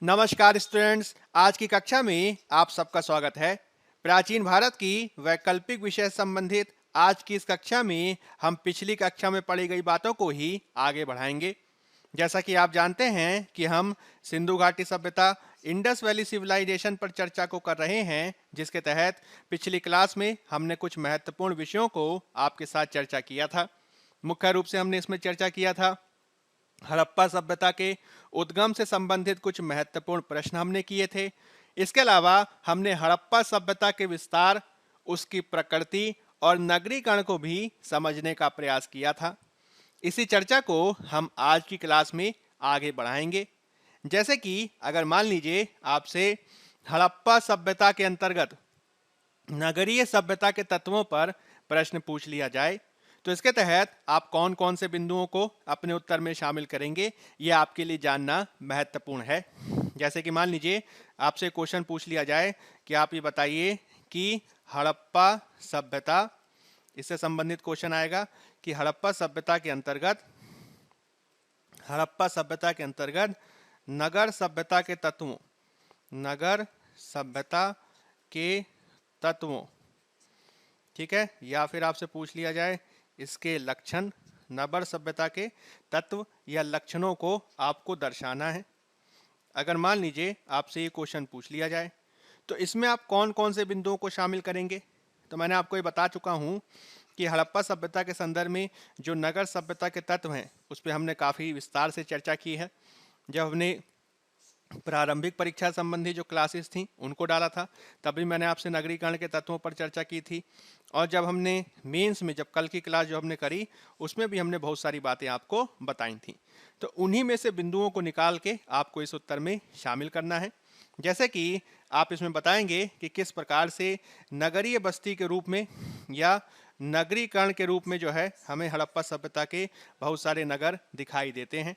नमस्कार स्टूडेंट्स, आज की कक्षा में आप सबका स्वागत है। प्राचीन भारत की वैकल्पिक विषय संबंधित आज की इस कक्षा में हम पिछली कक्षा में पढ़ी गई बातों को ही आगे बढ़ाएंगे। जैसा कि आप जानते हैं कि हम सिंधु घाटी सभ्यता, इंडस वैली सिविलाइजेशन पर चर्चा को कर रहे हैं, जिसके तहत पिछली क्लास में हमने कुछ महत्वपूर्ण विषयों को आपके साथ चर्चा किया था। मुख्य रूप से हमने इसमें चर्चा किया था हड़प्पा सभ्यता के उद्गम से संबंधित कुछ महत्वपूर्ण प्रश्न हमने किए थे। इसके अलावा हमने हड़प्पा सभ्यता के विस्तार, उसकी प्रकृति और नगरीकरण को भी समझने का प्रयास किया था। इसी चर्चा को हम आज की क्लास में आगे बढ़ाएंगे। जैसे कि अगर मान लीजिए आपसे हड़प्पा सभ्यता के अंतर्गत नगरीय सभ्यता के तत्वों पर प्रश्न पूछ लिया जाए, तो इसके तहत आप कौन कौन से बिंदुओं को अपने उत्तर में शामिल करेंगे, ये आपके लिए जानना महत्वपूर्ण है। जैसे कि मान लीजिए आपसे क्वेश्चन पूछ लिया जाए कि आप ये बताइए कि हड़प्पा सभ्यता, इससे संबंधित क्वेश्चन आएगा कि हड़प्पा सभ्यता के अंतर्गत नगर सभ्यता के तत्वों, ठीक है, या फिर आपसे पूछ लिया जाए इसके लक्षण, नगर सभ्यता के तत्व या लक्षणों को आपको दर्शाना है। अगर मान लीजिए आपसे ये क्वेश्चन पूछ लिया जाए तो इसमें आप कौन कौन से बिंदुओं को शामिल करेंगे। तो मैंने आपको ये बता चुका हूँ कि हड़प्पा सभ्यता के संदर्भ में जो नगर सभ्यता के तत्व हैं उस पर हमने काफ़ी विस्तार से चर्चा की है। जब हमने प्रारंभिक परीक्षा संबंधी जो क्लासेस थी उनको डाला था, तभी मैंने आपसे नगरीकरण के तत्वों पर चर्चा की थी। और जब हमने मेंस में, जब कल की क्लास जो हमने करी, उसमें भी हमने बहुत सारी बातें आपको बताई थी। तो उन्हीं में से बिंदुओं को निकाल के आपको इस उत्तर में शामिल करना है। जैसे कि आप इसमें बताएंगे कि किस प्रकार से नगरीय बस्ती के रूप में या नगरीकरण के रूप में जो है हमें हड़प्पा सभ्यता के बहुत सारे नगर दिखाई देते हैं,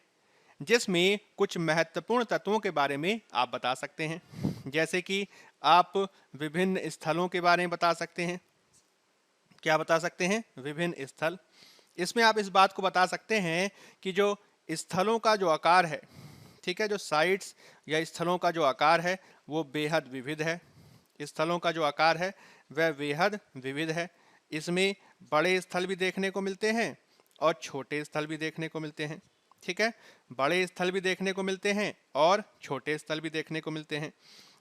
जिसमें कुछ महत्वपूर्ण तत्वों के बारे में आप बता सकते हैं। जैसे कि आप विभिन्न स्थलों के बारे में बता सकते हैं। क्या बता सकते हैं? विभिन्न स्थल। इसमें आप इस बात को बता सकते हैं कि जो स्थलों का जो आकार है, ठीक है, जो साइट्स या स्थलों का जो आकार है वो बेहद विविध है। स्थलों का जो आकार है वह बेहद विविध है। इसमें बड़े स्थल भी देखने को मिलते हैं और छोटे स्थल भी देखने को मिलते हैं। ठीक है, बड़े स्थल भी देखने को मिलते हैं और छोटे स्थल भी देखने को मिलते हैं,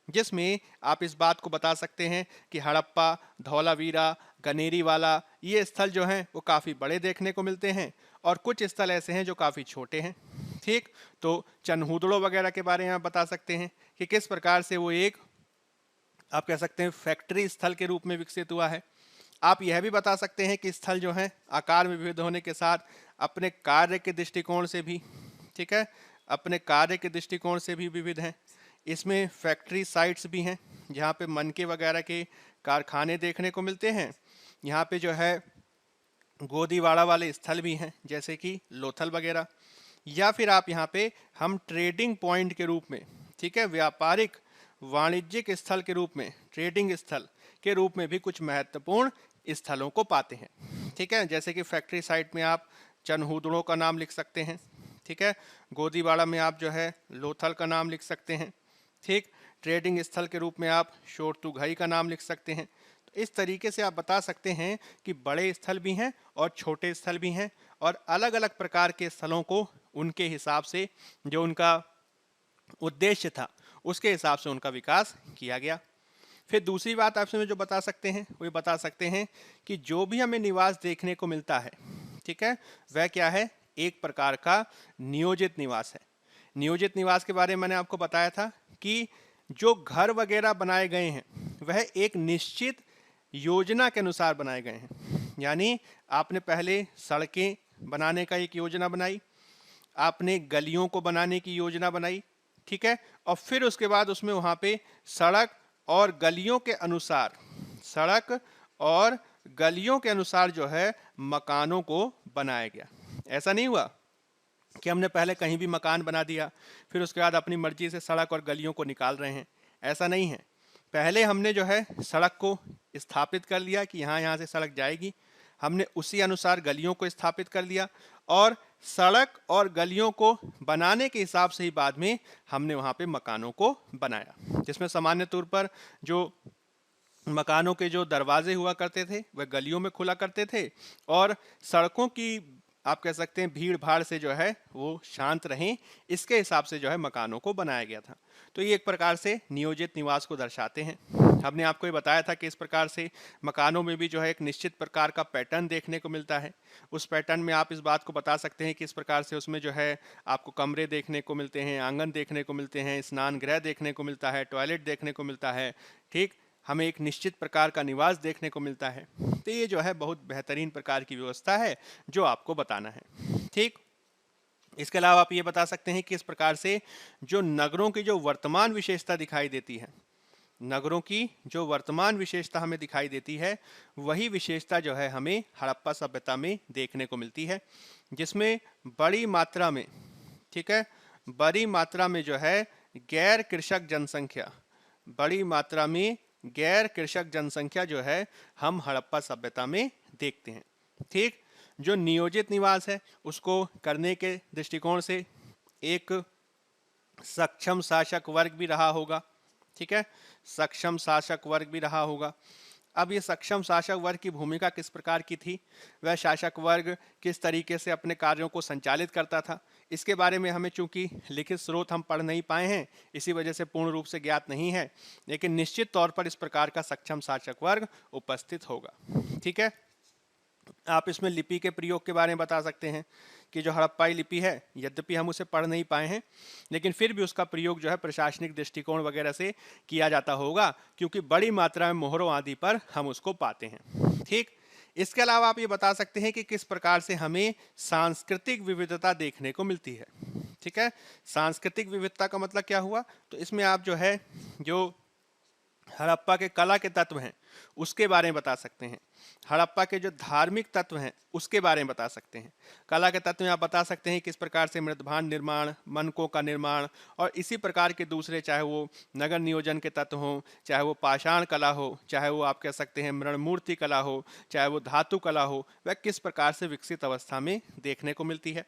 जिसमें आप इस बात को बता सकते हैं कि हड़प्पा, धौलावीरा, गनेरी वाला, ये स्थल जो हैं वो काफ़ी बड़े देखने को मिलते हैं और कुछ स्थल ऐसे हैं जो काफ़ी छोटे हैं। ठीक, तो चनहूदड़ो वगैरह के बारे में आप बता सकते हैं कि किस प्रकार से वो एक, आप कह सकते हैं, फैक्ट्री स्थल के रूप में विकसित हुआ है। आप यह भी बता सकते हैं कि स्थल जो हैं आकार में विविध होने के साथ अपने कार्य के दृष्टिकोण से भी, ठीक है, अपने कार्य के दृष्टिकोण से भी विविध हैं। इसमें फैक्ट्री साइट्स भी हैं जहाँ पे मनके वगैरह के कारखाने देखने को मिलते हैं। यहाँ पे जो है गोदीवाड़ा वाले स्थल भी हैं, जैसे कि लोथल वगैरह। या फिर आप यहाँ पे हम ट्रेडिंग पॉइंट के रूप में, ठीक है, व्यापारिक वाणिज्यिक स्थल के रूप में, ट्रेडिंग स्थल के रूप में भी कुछ महत्वपूर्ण स्थलों को पाते हैं। ठीक है, जैसे कि फैक्ट्री साइट में आप चनहूदड़ों का नाम लिख सकते हैं। ठीक है, गोदीवाड़ा में आप जो है लोथल का नाम लिख सकते हैं। ठीक, ट्रेडिंग स्थल के रूप में आप शोरतुघई का नाम लिख सकते हैं। तो इस तरीके से आप बता सकते हैं कि बड़े स्थल भी हैं और छोटे स्थल भी हैं, और अलग अलग प्रकार के स्थलों को उनके हिसाब से, जो उनका उद्देश्य था उसके हिसाब से उनका विकास किया गया। फिर दूसरी बात आपसे जो बता सकते हैं वो बता सकते हैं कि जो भी हमें निवास देखने को मिलता है, ठीक है, वह क्या है? एक प्रकार का नियोजित निवास है। नियोजित निवास के बारे में मैंने आपको बताया था कि जो घर वगैरह बनाए गए हैं वह एक निश्चित योजना के अनुसार बनाए गए हैं। यानी आपने पहले सड़कें बनाने का एक योजना बनाई, आपने गलियों को बनाने की योजना बनाई, ठीक है, और फिर उसके बाद उसमें वहाँ पे सड़क और गलियों के अनुसार, सड़क और गलियों के अनुसार जो है मकानों को बनाया गया। ऐसा नहीं हुआ कि हमने पहले कहीं भी मकान बना दिया फिर उसके बाद अपनी मर्जी से सड़क और गलियों को निकाल रहे हैं। ऐसा नहीं है। पहले हमने जो है सड़क को स्थापित कर लिया कि यहाँ से सड़क जाएगी, हमने उसी अनुसार गलियों को स्थापित कर लिया, और सड़क और गलियों को बनाने के हिसाब से ही बाद में हमने वहाँ पे मकानों को बनाया, जिसमें सामान्य तौर पर जो मकानों के जो दरवाजे हुआ करते थे वह गलियों में खुला करते थे और सड़कों की आप कह सकते हैं भीड़ भाड़ से जो है वो शांत रहें, इसके हिसाब से जो है मकानों को बनाया गया था। तो ये एक प्रकार से नियोजित निवास को दर्शाते हैं। हमने आपको ये बताया था कि इस प्रकार से मकानों में भी जो है एक निश्चित प्रकार का पैटर्न देखने को मिलता है। उस पैटर्न में आप इस बात को बता सकते हैं कि इस प्रकार से उसमें जो है आपको कमरे देखने को मिलते हैं, आंगन देखने को मिलते हैं, स्नान गृह देखने को मिलता है, टॉयलेट देखने को मिलता है। ठीक, हमें एक निश्चित प्रकार का निवास देखने को मिलता है। तो ये जो है बहुत बेहतरीन प्रकार की व्यवस्था है जो आपको बताना है। ठीक, इसके अलावा आप ये बता सकते हैं कि इस प्रकार से जो नगरों की जो वर्तमान विशेषता दिखाई देती है, नगरों की जो वर्तमान विशेषता हमें दिखाई देती है, वही विशेषता जो है हमें हड़प्पा सभ्यता में देखने को मिलती है, जिसमें बड़ी मात्रा में, ठीक है, बड़ी मात्रा में जो है गैर कृषक जनसंख्या, बड़ी मात्रा में गैर कृषक जनसंख्या जो है हम हड़प्पा सभ्यता में देखते हैं। ठीक, जो नियोजित निवास है उसको करने के दृष्टिकोण से एक सक्षम शासक वर्ग भी रहा होगा। ठीक है, सक्षम शासक वर्ग भी रहा होगा। अब ये सक्षम शासक वर्ग की भूमिका किस प्रकार की थी, वह शासक वर्ग किस तरीके से अपने कार्यों को संचालित करता था, इसके बारे में हमें चूंकि लिखित स्रोत हम पढ़ नहीं पाए हैं, इसी वजह से पूर्ण रूप से ज्ञात नहीं है, लेकिन निश्चित तौर पर इस प्रकार का सक्षम शासक वर्ग उपस्थित होगा। ठीक है, आप इसमें लिपि के प्रयोग के बारे में बता सकते हैं कि जो हड़प्पाई लिपि है, यद्यपि हम उसे पढ़ नहीं पाए हैं, लेकिन फिर भी उसका प्रयोग जो है प्रशासनिक दृष्टिकोण वगैरह से किया जाता होगा, क्योंकि बड़ी मात्रा में मोहरों आदि पर हम उसको पाते हैं। ठीक, इसके अलावा आप ये बता सकते हैं कि किस प्रकार से हमें सांस्कृतिक विविधता देखने को मिलती है। ठीक है, सांस्कृतिक विविधता का मतलब क्या हुआ, तो इसमें आप जो है जो हड़प्पा के कला के तत्व हैं उसके बारे में बता सकते हैं, हड़प्पा के जो धार्मिक तत्व हैं उसके बारे में बता सकते हैं। कला के तत्व में आप बता सकते हैं किस प्रकार से मृदभांड निर्माण, मनकों का निर्माण और इसी प्रकार के दूसरे, चाहे वो नगर नियोजन के तत्व हों, चाहे वो पाषाण कला हो, चाहे वो आप कह सकते हैं मृणमूर्ति कला हो, चाहे वो धातु कला हो, वह किस प्रकार से विकसित अवस्था में देखने को मिलती है।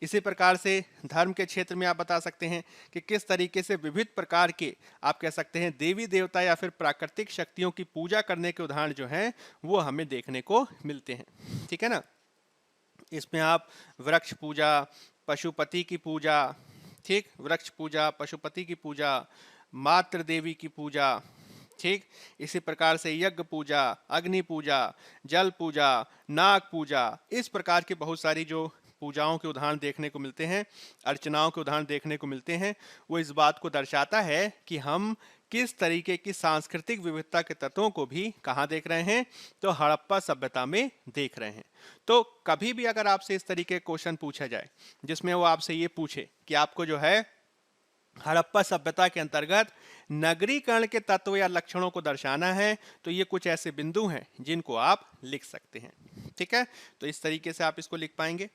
इसी प्रकार से धर्म के क्षेत्र में आप बता सकते हैं कि किस तरीके से विविध प्रकार के आप कह सकते हैं देवी देवता या फिर प्राकृतिक शक्तियों की पूजा करने के उदाहरण जो हैं वो हमें देखने को मिलते हैं। ठीक है ना, इसमें आप वृक्ष पूजा, पशुपति की पूजा, ठीक, वृक्ष पूजा, पशुपति की पूजा, मातृ देवी की पूजा, ठीक, इसी प्रकार से यज्ञ पूजा, अग्नि पूजा, जल पूजा, नाग पूजा, इस प्रकार की बहुत सारी जो पूजाओं के उदाहरण देखने को मिलते हैं, अर्चनाओं के उदाहरण देखने को मिलते हैं, वो इस बात को दर्शाता है कि हम किस तरीके की सांस्कृतिक विविधता के तत्वों को भी कहाँ देख रहे हैं, तो हड़प्पा सभ्यता में देख रहे हैं। तो कभी भी अगर आपसे इस तरीके का क्वेश्चन पूछा जाए जिसमें वो आपसे ये पूछे कि आपको जो है हड़प्पा सभ्यता के अंतर्गत नगरीकरण के तत्व या लक्षणों को दर्शाना है, तो ये कुछ ऐसे बिंदु हैं जिनको आप लिख सकते हैं। ठीक है, तो इस तरीके से आप इसको लिख पाएंगे।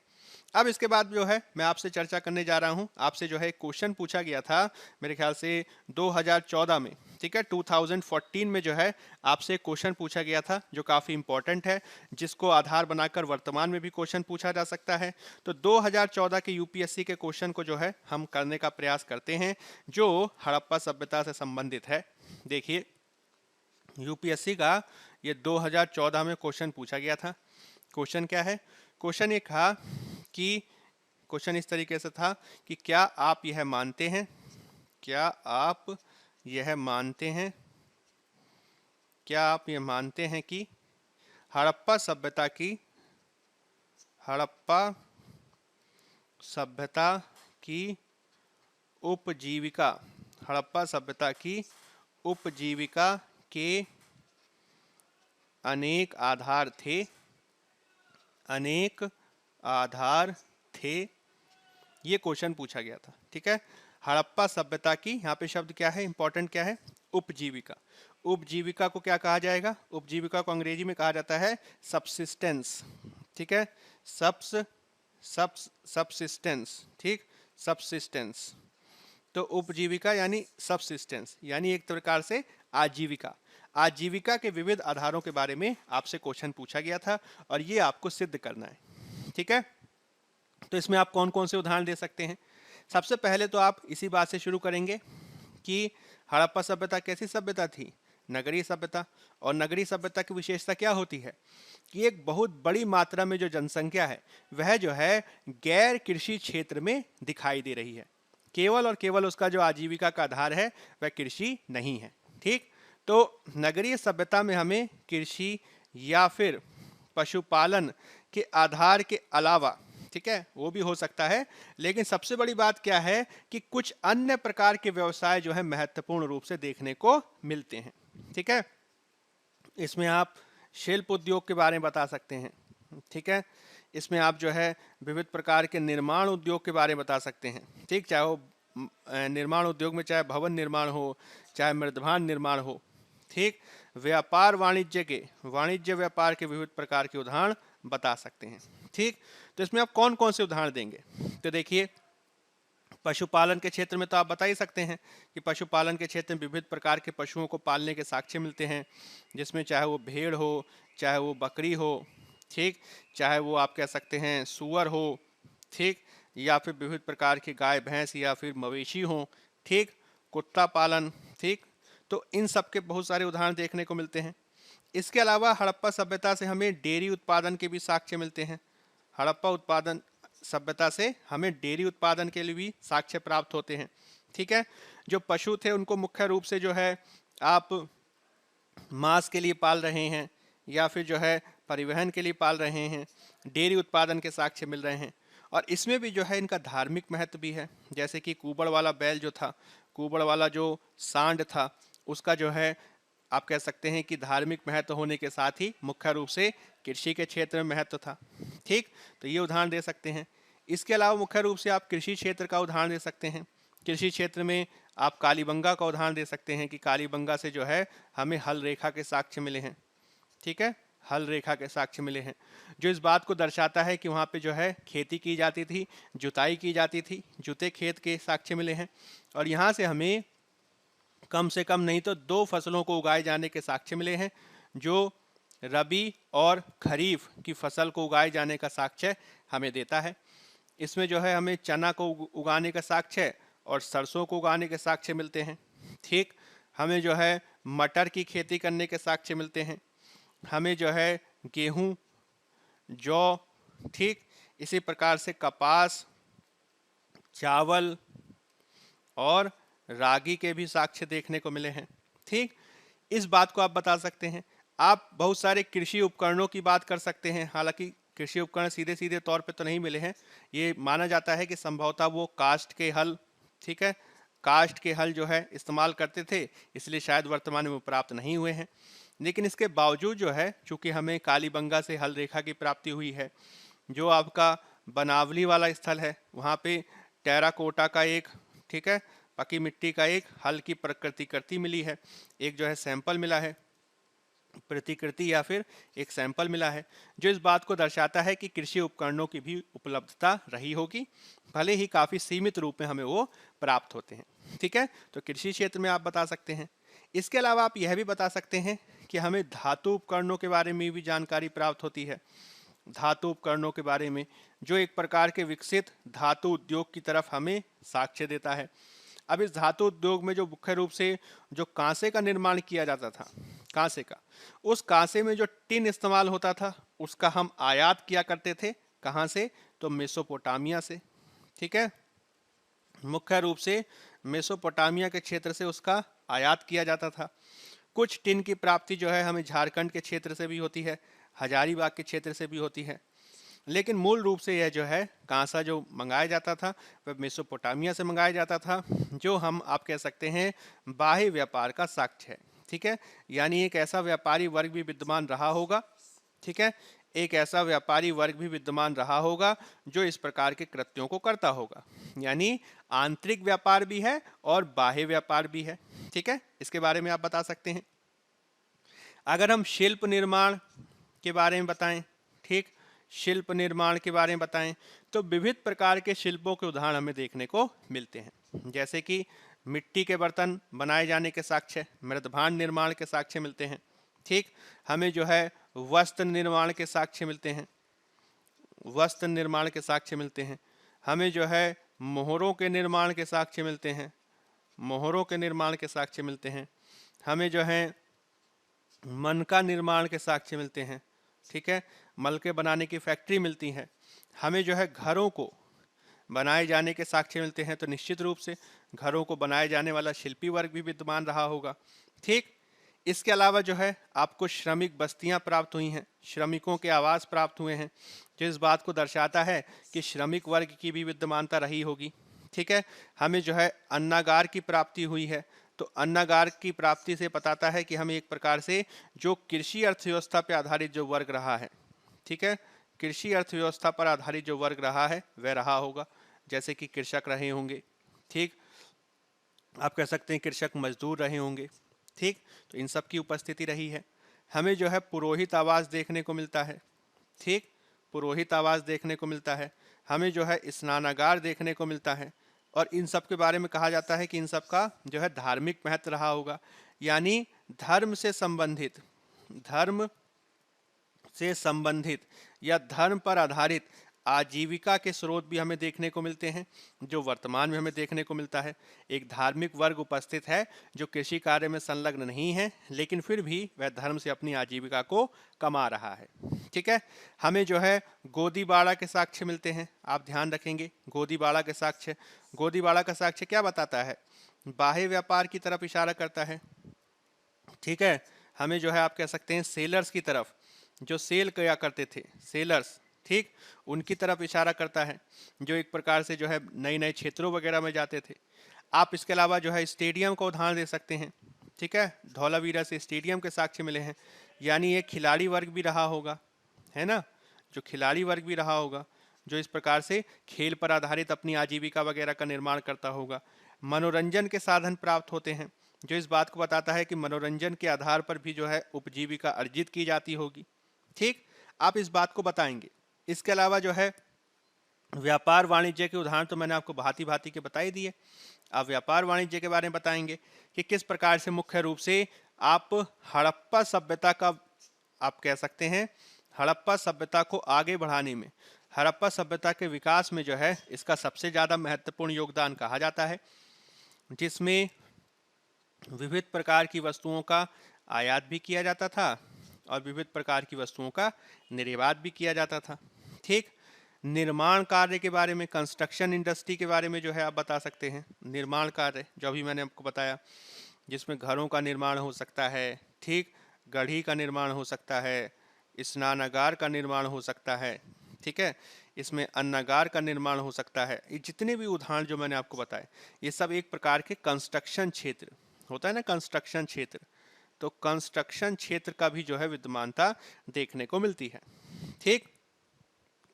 अब इसके बाद जो है मैं आपसे चर्चा करने जा रहा हूं, आपसे जो है क्वेश्चन पूछा गया था मेरे ख्याल से 2014 में, ठीक है, 2014 में जो है आपसे क्वेश्चन पूछा गया था जो काफ़ी इंपॉर्टेंट है, जिसको आधार बनाकर वर्तमान में भी क्वेश्चन पूछा जा सकता है। तो 2014 के यूपीएससी के क्वेश्चन को जो है हम करने का प्रयास करते हैं जो हड़प्पा सभ्यता से संबंधित है। देखिए, यूपीएससी का ये 2014 में क्वेश्चन पूछा गया था। क्वेश्चन क्या है, क्वेश्चन ये कहा कि क्वेश्चन इस तरीके से था कि क्या आप यह मानते हैं, क्या आप यह मानते हैं, क्या आप यह मानते हैं कि हड़प्पा सभ्यता की, हड़प्पा सभ्यता की उपजीविका, हड़प्पा सभ्यता की उपजीविका के अनेक आधार थे, अनेक आधार थे, ये क्वेश्चन पूछा गया था। ठीक है, हड़प्पा सभ्यता की, यहाँ पे शब्द क्या है, इंपॉर्टेंट क्या है, उपजीविका। उपजीविका को क्या कहा जाएगा, उपजीविका को अंग्रेजी में कहा जाता है सबसिस्टेंस। ठीक है, सबसिस्टेंस, ठीक, सबसिस्टेंस। तो उपजीविका यानी सबसिस्टेंस यानी एक प्रकार से आजीविका। आजीविका के विविध आधारों के बारे में आपसे क्वेश्चन पूछा गया था और ये आपको सिद्ध करना है। ठीक है, तो इसमें आप कौन कौन से उदाहरण दे सकते हैं? सबसे पहले तो आप इसी बात से शुरू करेंगे कि हड़प्पा सभ्यता कैसी सभ्यता थी? नगरीय सभ्यता। और नगरीय सभ्यता की विशेषता क्या होती है कि एक बहुत बड़ी मात्रा में जो जनसंख्या है वह जो है गैर कृषि क्षेत्र में दिखाई दे रही है। केवल और केवल उसका जो आजीविका का आधार है वह कृषि नहीं है। ठीक, तो नगरीय सभ्यता में हमें कृषि या फिर पशुपालन के आधार के अलावा, ठीक है, वो भी हो सकता है, लेकिन सबसे बड़ी बात क्या है कि कुछ अन्य प्रकार के व्यवसाय जो है महत्वपूर्ण रूप से देखने को मिलते हैं। ठीक है, इसमें आप शिल्प उद्योग के बारे में बता सकते हैं। ठीक है, इसमें आप जो है विविध प्रकार के निर्माण उद्योग के बारे में बता सकते हैं। ठीक, चाहे वो निर्माण उद्योग में चाहे भवन निर्माण हो, चाहे मृदभान निर्माण हो। ठीक, व्यापार वाणिज्य व्यापार के विविध प्रकार के उदाहरण बता सकते हैं। ठीक, तो इसमें आप कौन कौन से उदाहरण देंगे? तो देखिए, पशुपालन के क्षेत्र में तो आप बता ही सकते हैं कि पशुपालन के क्षेत्र में विविध प्रकार के पशुओं को पालने के साक्ष्य मिलते हैं, जिसमें चाहे वो भेड़ हो, चाहे वो बकरी हो, ठीक, चाहे वो आप कह सकते हैं सूअर हो, ठीक, या फिर विविध प्रकार की गाय भैंस या फिर मवेशी हो, ठीक, कुत्ता पालन। ठीक, तो इन सब के बहुत सारे उदाहरण देखने को मिलते हैं। इसके अलावा हड़प्पा सभ्यता से हमें डेयरी उत्पादन के भी साक्ष्य मिलते हैं। हड़प्पा उत्पादन सभ्यता से हमें डेयरी उत्पादन के लिए भी साक्ष्य प्राप्त होते हैं। ठीक है, जो पशु थे उनको मुख्य रूप से जो है आप मांस के लिए पाल रहे हैं या फिर जो है परिवहन के लिए पाल रहे हैं, डेयरी उत्पादन के साक्ष्य मिल रहे हैं। और इसमें भी जो है इनका धार्मिक महत्व भी है, जैसे कि कुबड़ वाला बैल जो था, कुबड़ वाला जो सांड था, उसका जो है आप कह सकते हैं कि धार्मिक महत्व होने के साथ ही मुख्य रूप से कृषि के क्षेत्र में महत्व था। ठीक, तो ये उदाहरण दे सकते हैं। इसके अलावा मुख्य रूप से आप कृषि क्षेत्र का उदाहरण दे सकते हैं। कृषि क्षेत्र में आप कालीबंगा का उदाहरण दे सकते हैं कि कालीबंगा से जो है हमें हल रेखा के साक्ष्य मिले हैं। ठीक है, हल रेखा के साक्ष्य मिले हैं, जो इस बात को दर्शाता है कि वहाँ पे जो है खेती की जाती थी, जुताई की जाती थी, जुते खेत के साक्ष्य मिले हैं। और यहाँ से हमें कम से कम नहीं तो 2 फसलों को उगाए जाने के साक्ष्य मिले हैं, जो रबी और खरीफ की फसल को उगाए जाने का साक्ष्य हमें देता है। इसमें जो है हमें चना को उगाने का साक्ष्य और सरसों को उगाने के साक्ष्य मिलते हैं। ठीक, हमें जो है मटर की खेती करने के साक्ष्य मिलते हैं, हमें जो है गेहूं, जौ, ठीक, इसी प्रकार से कपास, चावल और रागी के भी साक्ष्य देखने को मिले हैं। ठीक, इस बात को आप बता सकते हैं। आप बहुत सारे कृषि उपकरणों की बात कर सकते हैं, हालांकि कृषि उपकरण सीधे सीधे तौर पे तो नहीं मिले हैं। ये माना जाता है कि संभवतः वो काष्ठ के हल, ठीक है, काष्ठ के हल जो है इस्तेमाल करते थे, इसलिए शायद वर्तमान में प्राप्त नहीं हुए हैं। लेकिन इसके बावजूद जो है, चूंकि हमें कालीबंगा से हल रेखा की प्राप्ति हुई है, जो आपका बनावली वाला स्थल है, वहाँ पे टेराकोटा का एक, ठीक है, पकी मिट्टी का एक हल की प्रतिकृति मिली है, एक जो है सैंपल मिला है, प्रतिकृति या फिर एक सैंपल मिला है, जो इस बात को दर्शाता है कि कृषि उपकरणों की भी उपलब्धता रही होगी, भले ही काफ़ी सीमित रूप में हमें वो प्राप्त होते हैं। ठीक है, तो कृषि क्षेत्र में आप बता सकते हैं। इसके अलावा आप यह भी बता सकते हैं कि हमें धातु उपकरणों के बारे में भी जानकारी प्राप्त होती है। धातु उपकरणों के बारे में, जो एक प्रकार के विकसित धातु उद्योग की तरफ हमें साक्ष्य देता है। अब इस धातु उद्योग में जो मुख्य रूप से जो कांसे का निर्माण किया जाता था, कांसे का, उस कांसे में जो टिन इस्तेमाल होता था उसका हम आयात किया करते थे। कहाँ से? तो मेसोपोटामिया से। ठीक है, मुख्य रूप से मेसोपोटामिया के क्षेत्र से उसका आयात किया जाता था। कुछ टिन की प्राप्ति जो है हमें झारखंड के क्षेत्र से भी होती है, हजारीबाग के क्षेत्र से भी होती है, लेकिन मूल रूप से यह जो है कांसा जो मंगाया जाता था वह मेसोपोटामिया से मंगाया जाता था, जो हम आप कह सकते हैं बाह्य व्यापार का साक्ष्य है। ठीक है, यानी एक ऐसा व्यापारी वर्ग भी विद्यमान रहा होगा, ठीक है, एक ऐसा व्यापारी वर्ग भी विद्यमान रहा होगा जो इस प्रकार के कृत्यों को करता होगा, यानी आंतरिक व्यापार भी है और बाह्य व्यापार भी है। ठीक है, इसके बारे में आप बता सकते हैं। अगर हम शिल्प निर्माण के बारे में बताएं, ठीक, शिल्प निर्माण के बारे में बताएं, तो विविध प्रकार के शिल्पों के उदाहरण हमें देखने को मिलते हैं, जैसे कि मिट्टी के बर्तन बनाए जाने के साक्ष्य, मृदभांड निर्माण के साक्ष्य मिलते हैं। ठीक, हमें जो है वस्त्र निर्माण के साक्ष्य मिलते हैं, वस्त्र निर्माण के साक्ष्य मिलते हैं, हमें जो है मोहरों के निर्माण के साक्ष्य मिलते हैं, मोहरों के निर्माण के साक्ष्य मिलते हैं, हमें जो है मनका निर्माण के साक्ष्य मिलते हैं, ठीक है, मलके बनाने की फैक्ट्री मिलती है, हमें जो है घरों को बनाए जाने के साक्ष्य मिलते हैं, तो निश्चित रूप से घरों को बनाए जाने वाला शिल्पी वर्ग भी विद्यमान रहा होगा। ठीक, इसके अलावा जो है आपको श्रमिक बस्तियां प्राप्त हुई हैं, श्रमिकों के आवास प्राप्त हुए हैं, जो इस बात को दर्शाता है कि श्रमिक वर्ग की भी विद्यमानता रही होगी। ठीक है, हमें जो है अन्नागार की प्राप्ति हुई है, तो अन्नागार की प्राप्ति से बताता है कि हमें एक प्रकार से जो कृषि अर्थव्यवस्था पर आधारित जो वर्ग रहा है, ठीक है, कृषि अर्थव्यवस्था पर आधारित जो वर्ग रहा है वह रहा होगा, जैसे कि कृषक रहे होंगे। ठीक, आप कह सकते हैं कृषक मजदूर रहे होंगे। ठीक, तो इन सब की उपस्थिति रही है। हमें जो है पुरोहित आवास देखने को मिलता है। ठीक, पुरोहित आवास देखने को मिलता है, हमें जो है स्नानागार देखने को मिलता है, और इन सब के बारे में कहा जाता है कि इन सब का जो है धार्मिक महत्व रहा होगा, यानी धर्म से संबंधित, धर्म से संबंधित या धर्म पर आधारित आजीविका के स्रोत भी हमें देखने को मिलते हैं, जो वर्तमान में हमें देखने को मिलता है। एक धार्मिक वर्ग उपस्थित है जो कृषि कार्य में संलग्न नहीं है, लेकिन फिर भी वह धर्म से अपनी आजीविका को कमा रहा है। ठीक है, हमें जो है गोदीबाड़ा के साक्ष्य मिलते हैं, आप ध्यान रखेंगे गोदीबाड़ा के साक्ष्य। गोदीबाड़ा का साक्ष्य क्या बताता है? बाह्य व्यापार की तरफ इशारा करता है। ठीक है, हमें जो है आप कह सकते हैं सेलर्स की तरफ, जो सेल किया करते थे, सेलर्स, ठीक, उनकी तरफ इशारा करता है, जो एक प्रकार से जो है नए नए क्षेत्रों वगैरह में जाते थे। आप इसके अलावा जो है स्टेडियम का उदाहरण दे सकते हैं। ठीक है, धौलावीरा से स्टेडियम के साक्ष्य मिले हैं, यानी ये खिलाड़ी वर्ग भी रहा होगा, है ना, जो खिलाड़ी वर्ग भी रहा होगा, जो इस प्रकार से खेल पर आधारित अपनी आजीविका वगैरह का निर्माण करता होगा। मनोरंजन के साधन प्राप्त होते हैं, जो इस बात को बताता है कि मनोरंजन के आधार पर भी जो है उपजीविका अर्जित की जाती होगी। ठीक, आप इस बात को बताएंगे। इसके अलावा जो है व्यापार वाणिज्य के उदाहरण तो मैंने आपको भांति भांति के बता ही दिए। आप व्यापार वाणिज्य के बारे में बताएंगे कि किस प्रकार से मुख्य रूप से आप हड़प्पा सभ्यता का, आप कह सकते हैं हड़प्पा सभ्यता को आगे बढ़ाने में, हड़प्पा सभ्यता के विकास में जो है इसका सबसे ज़्यादा महत्वपूर्ण योगदान कहा जाता है, जिसमें विविध प्रकार की वस्तुओं का आयात भी किया जाता था और विविध प्रकार की वस्तुओं का निर्यात भी किया जाता था। ठीक, निर्माण कार्य के बारे में, कंस्ट्रक्शन इंडस्ट्री के बारे में जो है आप बता सकते हैं। निर्माण कार्य जो अभी मैंने आपको बताया, जिसमें घरों का निर्माण हो सकता है, ठीक, गढ़ी का निर्माण हो सकता है, स्नानागार का निर्माण हो सकता है, ठीक है, इसमें अन्नागार का निर्माण हो सकता है। ये जितने भी उदाहरण जो मैंने आपको बताए, ये सब एक प्रकार के कंस्ट्रक्शन क्षेत्र होता है ना, कंस्ट्रक्शन क्षेत्र, तो कंस्ट्रक्शन क्षेत्र का भी जो है विद्यमानता देखने को मिलती है। ठीक,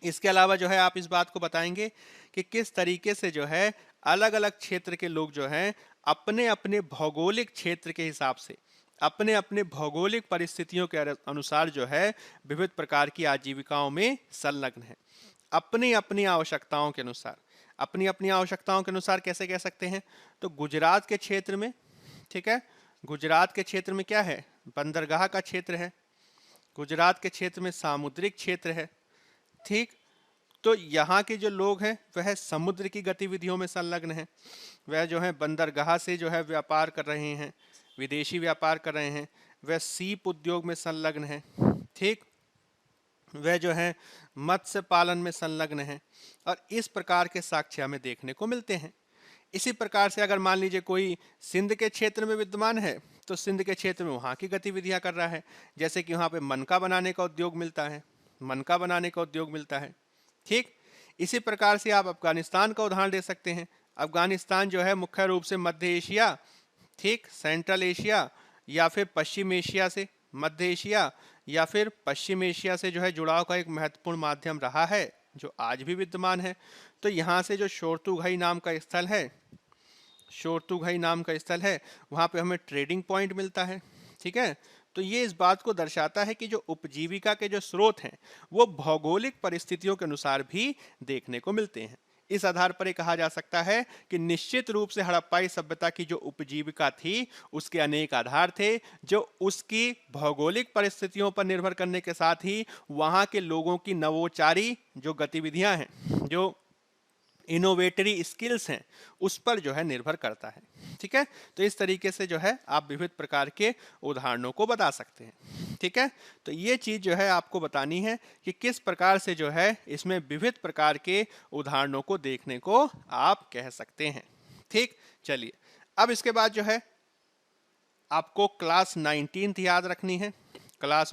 इसके अलावा जो है आप इस बात को बताएंगे कि किस तरीके से जो है अलग अलग क्षेत्र के लोग जो हैं अपने अपने भौगोलिक क्षेत्र के हिसाब से, अपने अपने भौगोलिक परिस्थितियों के अनुसार जो है विविध प्रकार की आजीविकाओं में संलग्न है, अपनी अपनी आवश्यकताओं के अनुसार। अपनी अपनी आवश्यकताओं के अनुसार कैसे कह सकते हैं? तो गुजरात के क्षेत्र में, ठीक है, गुजरात के क्षेत्र में क्या है? बंदरगाह का क्षेत्र है। गुजरात के क्षेत्र में सामुद्रिक क्षेत्र है। ठीक, तो यहाँ के जो लोग हैं वह समुद्र की गतिविधियों में संलग्न हैं, वह जो है बंदरगाह से जो है व्यापार कर रहे हैं, विदेशी व्यापार कर रहे हैं, वह सीप उद्योग में संलग्न है। ठीक, वह जो है मत्स्य पालन में संलग्न है, और इस प्रकार के साक्ष्य हमें देखने को मिलते हैं। इसी प्रकार से अगर मान लीजिए कोई सिंध के क्षेत्र में विद्यमान है, तो सिंध के क्षेत्र में वहाँ की गतिविधियाँ कर रहा है, जैसे कि वहाँ पे मनका बनाने का उद्योग मिलता है, मनका बनाने का उद्योग मिलता है। ठीक, इसी प्रकार से आप अफगानिस्तान का उदाहरण दे सकते हैं। अफगानिस्तान जो है मुख्य रूप से मध्य एशिया, ठीक, सेंट्रल एशिया या फिर पश्चिम एशिया से, मध्य एशिया या फिर पश्चिम एशिया से जो है जुड़ाव का एक महत्वपूर्ण माध्यम रहा है, जो आज भी विद्यमान है। तो यहाँ से जो शोरतुघई नाम का स्थल है, शोरतुघई नाम का स्थल है, वहाँ पे हमें ट्रेडिंग पॉइंट मिलता है। ठीक है, तो ये इस बात को दर्शाता है कि जो उपजीविका के जो स्रोत हैं वो भौगोलिक परिस्थितियों के अनुसार भी देखने को मिलते हैं। इस आधार पर ये कहा जा सकता है कि निश्चित रूप से हड़प्पाई सभ्यता की जो उपजीविका थी उसके अनेक आधार थे, जो उसकी भौगोलिक परिस्थितियों पर निर्भर करने के साथ ही वहां के लोगों की नवोचारी जो गतिविधियां हैं, जो इनोवेटरी स्किल्स हैं, उस पर जो है निर्भर करता है। ठीक है, तो इस तरीके से जो है आप विविध प्रकार के उदाहरणों को बता सकते हैं। ठीक है, तो ये चीज जो है आपको बतानी है कि किस प्रकार से जो है इसमें विविध प्रकार के उदाहरणों को देखने को आप कह सकते हैं। ठीक, चलिए अब इसके बाद जो है आपको क्लास 19 याद रखनी है। क्लास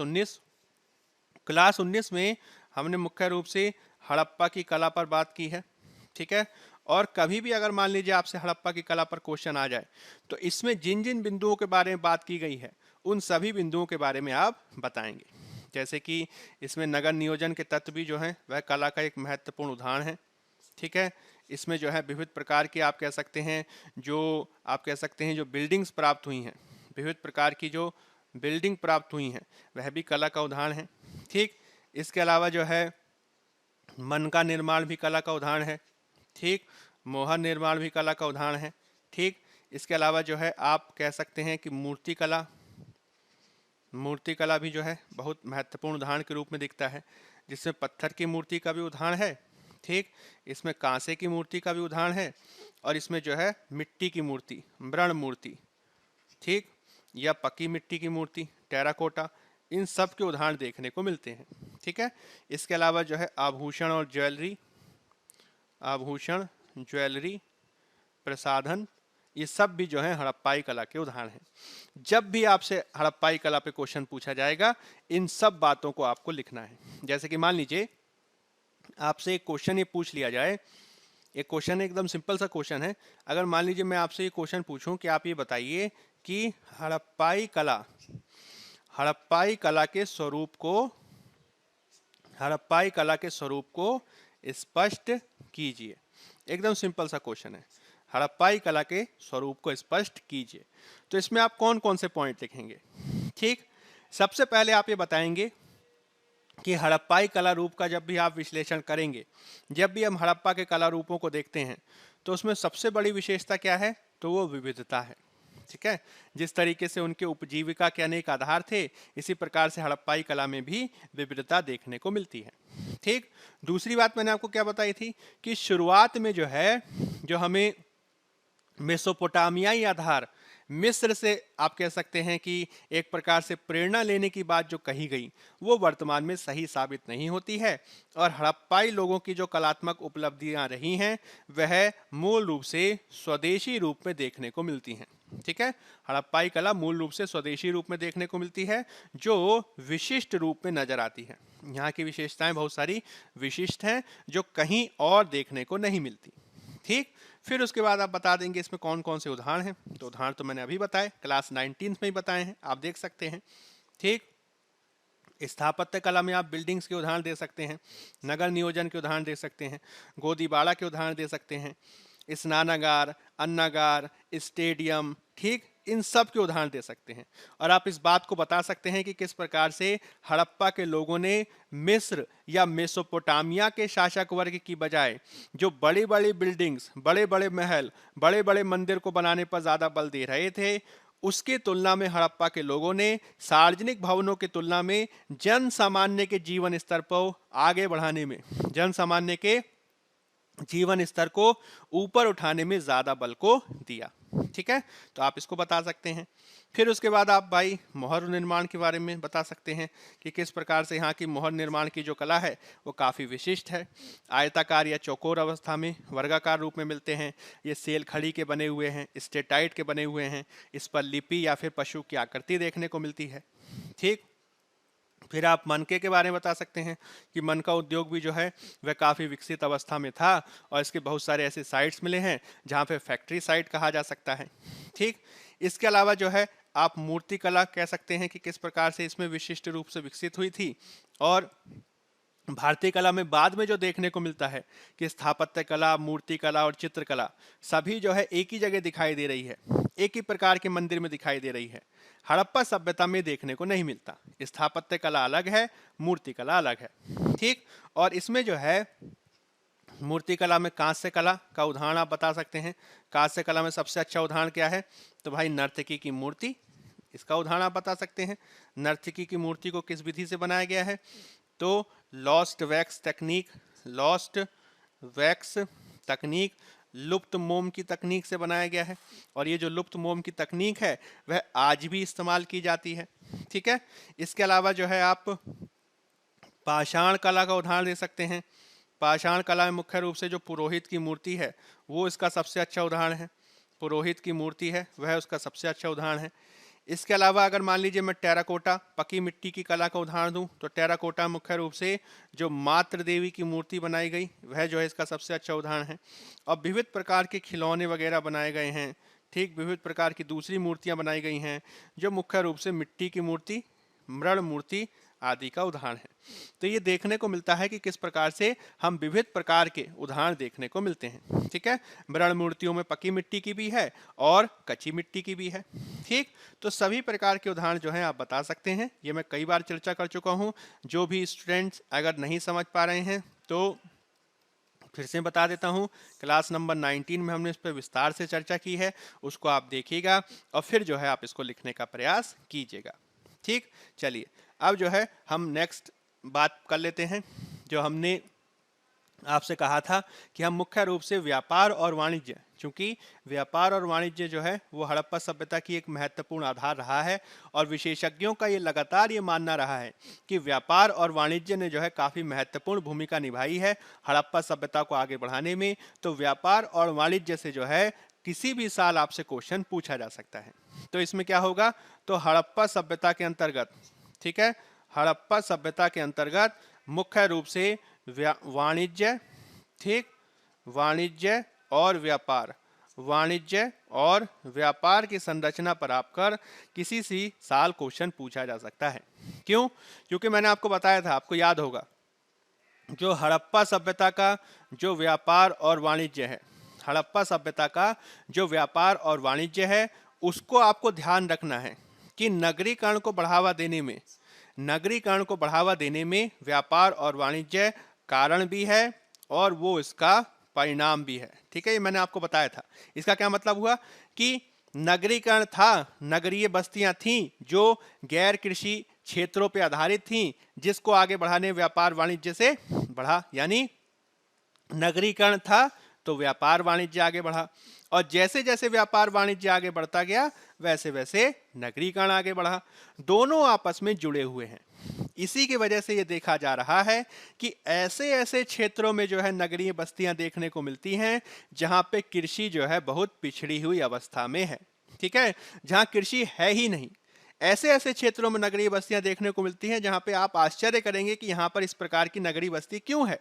19 में हमने मुख्य रूप से हड़प्पा की कला पर बात की है। ठीक है, और कभी भी अगर मान लीजिए आपसे हड़प्पा की कला पर क्वेश्चन आ जाए तो इसमें जिन जिन बिंदुओं के बारे में बात की गई है उन सभी बिंदुओं के बारे में आप बताएंगे। जैसे कि इसमें नगर नियोजन के तत्व भी जो है वह कला का एक महत्वपूर्ण उदाहरण है। ठीक है, इसमें जो है विविध प्रकार की आप कह सकते हैं जो बिल्डिंग्स प्राप्त हुई हैं, विविध प्रकार की जो बिल्डिंग प्राप्त हुई हैं वह भी कला का उदाहरण है। ठीक, इसके अलावा जो है मन का निर्माण भी कला का उदाहरण है। ठीक, मोहर निर्माण भी कला का उदाहरण है। ठीक, इसके अलावा जो है आप कह सकते हैं कि मूर्ति कला भी जो है बहुत महत्वपूर्ण उदाहरण के रूप में दिखता है, जिसमें पत्थर की मूर्ति का भी उदाहरण है। ठीक, इसमें कांसे की मूर्ति का भी उदाहरण है, और इसमें जो है मिट्टी की मूर्ति, व्रण मूर्ति, ठीक, या पक्की मिट्टी की मूर्ति, टेराकोटा, इन सब के उदाहरण देखने को मिलते हैं। ठीक है, इसके अलावा जो है आभूषण, ज्वेलरी, प्रसाधन, ये सब भी जो है हड़प्पाई कला के उदाहरण हैं। जब भी आपसे हड़प्पाई कला पे क्वेश्चन पूछा जाएगा इन सब बातों को आपको लिखना है। जैसे कि मान लीजिए आपसे एक क्वेश्चन ये पूछ लिया जाए, एक क्वेश्चन एकदम सिंपल सा क्वेश्चन है। अगर मान लीजिए मैं आपसे ये क्वेश्चन पूछूं कि आप ये बताइए कि हड़प्पाई कला के स्वरूप को स्पष्ट कीजिए। एकदम सिंपल सा क्वेश्चन है, हड़प्पाई कला के स्वरूप को स्पष्ट कीजिए। तो इसमें आप कौन कौन से पॉइंट लिखेंगे? ठीक, सबसे पहले आप ये बताएंगे कि हड़प्पाई कला रूप का जब भी आप विश्लेषण करेंगे, जब भी हम हड़प्पा के कला रूपों को देखते हैं तो उसमें सबसे बड़ी विशेषता क्या है? तो वो विविधता है। ठीक है, जिस तरीके से उनके उपजीविका के अनेक आधार थे, इसी प्रकार से हड़प्पाई कला में भी विविधता देखने को मिलती है। ठीक, दूसरी बात मैंने आपको क्या बताई थी कि शुरुआत में जो है जो हमें मेसोपोटामियाई आधार, मिस्र से आप कह सकते हैं कि एक प्रकार से प्रेरणा लेने की बात जो कही गई वो वर्तमान में सही साबित नहीं होती है, और हड़प्पाई लोगों की जो कलात्मक उपलब्धियां रही हैं वह मूल रूप से स्वदेशी रूप में देखने को मिलती हैं। ठीक है, हड़प्पाई कला मूल रूप से स्वदेशी रूप में देखने को मिलती है, जो विशिष्ट रूप में नजर आती है। यहाँ की विशेषताएं बहुत सारी विशिष्ट हैं जो कहीं और देखने को नहीं मिलती। ठीक, फिर उसके बाद आप बता देंगे इसमें कौन कौन से उदाहरण हैं। तो उदाहरण तो मैंने अभी बताए, क्लास 19 में ही बताए हैं, आप देख सकते हैं। ठीक, स्थापत्य कला में आप बिल्डिंग्स के उदाहरण दे सकते हैं, नगर नियोजन के उदाहरण दे सकते हैं, गोदीबाड़ा के उदाहरण दे सकते हैं, स्नानागार, अन्नागार, स्टेडियम, ठीक, इन सब के उदाहरण दे सकते हैं। और आप इस बात को बता सकते हैं कि किस प्रकार से हड़प्पा के लोगों ने मिस्र या मेसोपोटामिया के शासक वर्ग की बजाय जो बड़ी बड़ी बिल्डिंग्स, बड़े बड़े महल, बड़े बड़े मंदिर को बनाने पर ज्यादा बल दे रहे थे, उसके तुलना में हड़प्पा के लोगों ने सार्वजनिक भवनों की तुलना में जन सामान्य के जीवन स्तर को आगे बढ़ाने में, जन सामान्य के जीवन स्तर को ऊपर उठाने में ज्यादा बल को दिया। ठीक है, तो आप इसको बता सकते हैं। फिर उसके बाद आप भाई मोहर निर्माण के बारे में बता सकते हैं कि किस प्रकार से यहाँ की मोहर निर्माण की जो कला है वो काफ़ी विशिष्ट है। आयताकार या चौकोर अवस्था में, वर्गाकार रूप में मिलते हैं। ये सेल खड़ी के बने हुए हैं, स्टेटाइट के बने हुए हैं। इस पर लिपि या फिर पशु की आकृति देखने को मिलती है। ठीक, फिर आप मनके के बारे में बता सकते हैं कि मन का उद्योग भी जो है वह काफ़ी विकसित अवस्था में था, और इसके बहुत सारे ऐसे साइट्स मिले हैं जहाँ पे फैक्ट्री साइट कहा जा सकता है। ठीक, इसके अलावा जो है आप मूर्ति कला कह सकते हैं कि किस प्रकार से इसमें विशिष्ट रूप से विकसित हुई थी। और भारतीय कला में बाद में जो देखने को मिलता है कि स्थापत्य कला, मूर्ति कला और चित्रकला सभी जो है एक ही जगह दिखाई दे रही है, एक ही प्रकार के मंदिर में दिखाई दे रही है। हड़प्पा सभ्यता में देखने को नहीं मिलता। स्थापत्य कला अलग है, मूर्ति कला अलग है। ठीक, और इसमें जो है मूर्तिकला में कांस्य कला का उदाहरण आप बता सकते हैं। कांस्य कला में सबसे अच्छा उदाहरण क्या है? तो भाई नर्तकी की मूर्ति, इसका उदाहरण आप बता सकते हैं। नर्तकी की मूर्ति को किस विधि से बनाया गया है? तो lost wax technique, lost wax तकनीक, लुप्त मोम की तकनीक से बनाया गया है। और ये जो लुप्त मोम की तकनीक है वह आज भी इस्तेमाल की जाती है। ठीक है। इसके अलावा जो है आप पाषाण कला का उदाहरण दे सकते हैं। पाषाण कला में मुख्य रूप से जो पुरोहित की मूर्ति है वो इसका सबसे अच्छा उदाहरण है। पुरोहित की मूर्ति है वह उसका सबसे अच्छा उदाहरण है। इसके अलावा अगर मान लीजिए मैं टेराकोटा, पकी मिट्टी की कला का उदाहरण दूं, तो टेराकोटा मुख्य रूप से जो मातृ देवी की मूर्ति बनाई गई वह जो है इसका सबसे अच्छा उदाहरण है। और विविध प्रकार के खिलौने वगैरह बनाए गए हैं। ठीक, विविध प्रकार की दूसरी मूर्तियां बनाई गई हैं जो मुख्य रूप से मिट्टी की मूर्ति, मृण मूर्ति आदि का उदाहरण है। तो ये देखने को मिलता है कि किस प्रकार से हम विविध प्रकार के उदाहरण देखने को मिलते हैं। ठीक है। मृण मूर्तियों में पकी मिट्टी की भी है और कच्ची मिट्टी की भी है। ठीक, तो सभी प्रकार के उदाहरण जो हैं आप बता सकते हैं। ये मैं कई बार चर्चा कर चुका हूँ। जो भी स्टूडेंट्स अगर नहीं समझ पा रहे हैं तो फिर से बता देता हूँ, क्लास नंबर 19 में हमने इस पर विस्तार से चर्चा की है, उसको आप देखिएगा और फिर जो है आप इसको लिखने का प्रयास कीजिएगा। ठीक, चलिए अब जो है हम नेक्स्ट बात कर लेते हैं। जो हमने आपसे कहा था कि हम मुख्य रूप से व्यापार और वाणिज्य, चूंकि व्यापार और वाणिज्य जो है वो हड़प्पा सभ्यता की एक महत्वपूर्ण आधार रहा है और विशेषज्ञों का ये लगातार ये मानना रहा है कि व्यापार और वाणिज्य ने जो है काफ़ी महत्वपूर्ण भूमिका निभाई है हड़प्पा सभ्यता को आगे बढ़ाने में। तो व्यापार और वाणिज्य से जो है किसी भी साल आपसे क्वेश्चन पूछा जा सकता है। तो इसमें क्या होगा? तो हड़प्पा सभ्यता के अंतर्गत, ठीक है, हड़प्पा सभ्यता के अंतर्गत मुख्य रूप से वाणिज्य, ठीक, वाणिज्य और व्यापार, वाणिज्य और व्यापार की संरचना पर आपकर किसी सी साल क्वेश्चन पूछा जा सकता है। क्यों? क्योंकि मैंने आपको बताया था, आपको याद होगा, जो हड़प्पा सभ्यता का जो व्यापार और वाणिज्य है, हड़प्पा सभ्यता का जो व्यापार और वाणिज्य है उसको आपको ध्यान रखना है कि नगरीकरण को बढ़ावा देने में, नगरीकरण को बढ़ावा देने में व्यापार और वाणिज्य कारण भी है और वो इसका परिणाम भी है। ठीक है, ये मैंने आपको बताया था। इसका क्या मतलब हुआ कि नगरीकरण था, नगरीय बस्तियां थीं जो गैर कृषि क्षेत्रों पे आधारित थीं, जिसको आगे बढ़ाने व्यापार वाणिज्य से बढ़ा। यानी नगरीकरण था तो व्यापार वाणिज्य आगे बढ़ा और जैसे जैसे व्यापार वाणिज्य आगे बढ़ता गया वैसे वैसे नगरीकरण आगे बढ़ा। दोनों आपस में जुड़े हुए हैं। इसी की वजह से ये देखा जा रहा है कि ऐसे ऐसे क्षेत्रों में जो है नगरीय बस्तियां देखने को मिलती हैं जहां पे कृषि जो है बहुत पिछड़ी हुई अवस्था में है। ठीक है, जहां कृषि है ही नहीं, ऐसे ऐसे क्षेत्रों में नगरीय बस्तियां देखने को मिलती हैं जहां पे आप आश्चर्य करेंगे कि यहाँ पर इस प्रकार की नगरीय बस्ती क्यों है।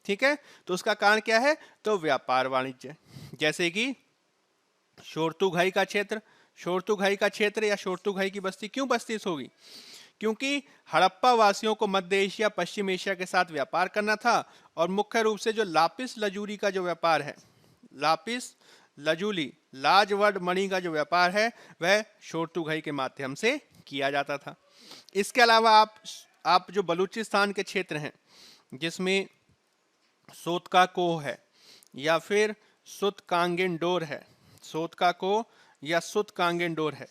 ठीक है, तो उसका कारण क्या है? तो व्यापार वाणिज्य। जैसे कि शोरतुघई का क्षेत्र, शोरतुघई का क्षेत्र या शोरतुघई की बस्ती क्यों बस्ती होगी? क्योंकि हड़प्पा वासियों को मध्य एशिया, पश्चिम एशिया के साथ व्यापार करना था और मुख्य रूप से जो लापिस लजूरी का जो व्यापार है, लापिस लजूली, लाजवर्ड मणि का जो व्यापार है वह शोरतुघई के माध्यम से किया जाता था। इसके अलावा आप जो बलूचिस्तान के क्षेत्र हैं जिसमें सोतका कोह है या फिर सुतकांगेंडोर है, सोतका कोह या सुतकांगेंडोर है,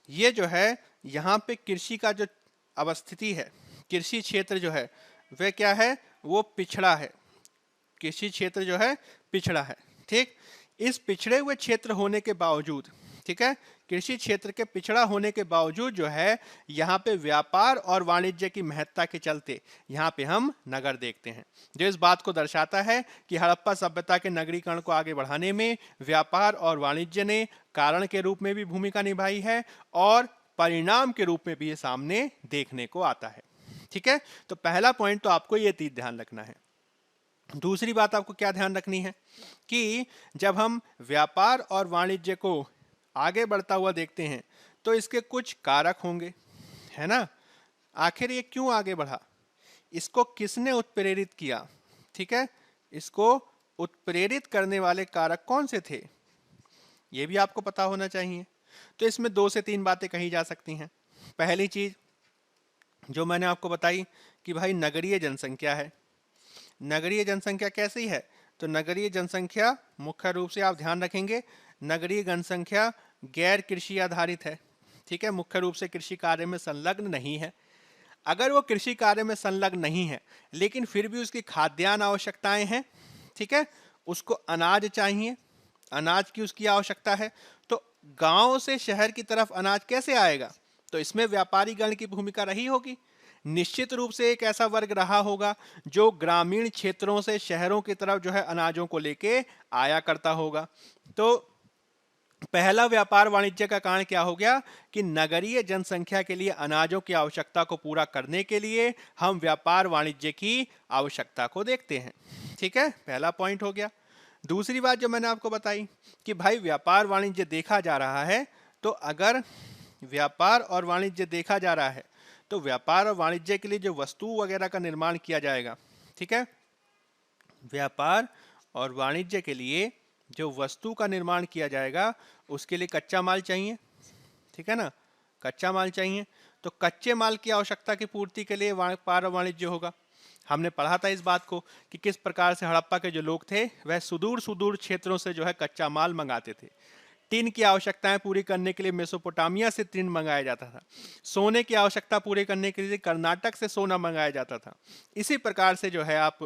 ये जो है यहाँ पे कृषि का जो अवस्थिति है, कृषि क्षेत्र जो है वह क्या है? वो पिछड़ा है। कृषि क्षेत्र जो है पिछड़ा है। ठीक, इस पिछड़े हुए क्षेत्र होने के बावजूद, ठीक है, कृषि क्षेत्र के पिछड़ा होने के बावजूद जो है यहाँ पे व्यापार और वाणिज्य की महत्ता के चलते यहाँ पे हम नगर देखते हैं, जो इस बात को दर्शाता है कि हड़प्पा सभ्यता के नगरीकरण को आगे बढ़ाने में व्यापार और वाणिज्य ने कारण के रूप में भी भूमिका निभाई है और परिणाम के रूप में भी ये सामने देखने को आता है। ठीक है, तो पहला पॉइंट तो आपको ये चीज ध्यान रखना है। दूसरी बात आपको क्या ध्यान रखनी है कि जब हम व्यापार और वाणिज्य को आगे बढ़ता हुआ देखते हैं तो इसके कुछ कारक होंगे, है ना? आखिर ये क्यों आगे बढ़ा, इसको किसने उत्प्रेरित किया? ठीक है, इसको उत्प्रेरित करने वाले कारक कौन से थे, ये भी आपको पता होना चाहिए। तो इसमें 2 से 3 बातें कही जा सकती हैं। पहली चीज जो मैंने आपको बताई कि भाई नगरीय जनसंख्या है। नगरीय जनसंख्या कैसी है? तो तो नगरीय जनसंख्या मुख्य रूप से आप ध्यान रखेंगे, नगरीय जनसंख्या गैर कृषि आधारित है। ठीक है, मुख्य रूप से कृषि कार्य में संलग्न नहीं है। अगर वो कृषि कार्य में संलग्न नहीं है लेकिन फिर भी उसकी खाद्यान्न आवश्यकताएं हैं, ठीक है, उसको अनाज चाहिए, अनाज की उसकी आवश्यकता है, तो गांव से शहर की तरफ अनाज कैसे आएगा? तो इसमें व्यापारी गण की भूमिका रही होगी। निश्चित रूप से एक ऐसा वर्ग रहा होगा जो ग्रामीण क्षेत्रों से शहरों की तरफ जो है अनाजों को लेके आया करता होगा। तो पहला व्यापार वाणिज्य का कारण क्या हो गया कि नगरीय जनसंख्या के लिए अनाजों की आवश्यकता को पूरा करने के लिए हम व्यापार वाणिज्य की आवश्यकता को देखते हैं। ठीक है, पहला पॉइंट हो गया। दूसरी बात जो मैंने आपको बताई कि भाई व्यापार वाणिज्य देखा जा रहा है, तो अगर व्यापार और वाणिज्य देखा जा रहा है तो व्यापार और वाणिज्य के लिए जो वस्तु वगैरह का निर्माण किया जाएगा, ठीक है, व्यापार और वाणिज्य के लिए जो वस्तु का निर्माण किया जाएगा उसके लिए कच्चा माल चाहिए। ठीक है ना, कच्चा माल चाहिए, तो कच्चे माल की आवश्यकता की पूर्ति के लिए व्यापार और वाणिज्य होगा। हमने पढ़ा था इस बात को कि किस प्रकार से हड़प्पा के जो लोग थे वह सुदूर सुदूर क्षेत्रों से जो है कच्चा माल मंगाते थे। टिन की आवश्यकताएं पूरी करने के लिए मेसोपोटामिया से टिन मंगाया जाता था। सोने की आवश्यकता पूरी करने के लिए कर्नाटक से सोना मंगाया जाता था। इसी प्रकार से जो है आप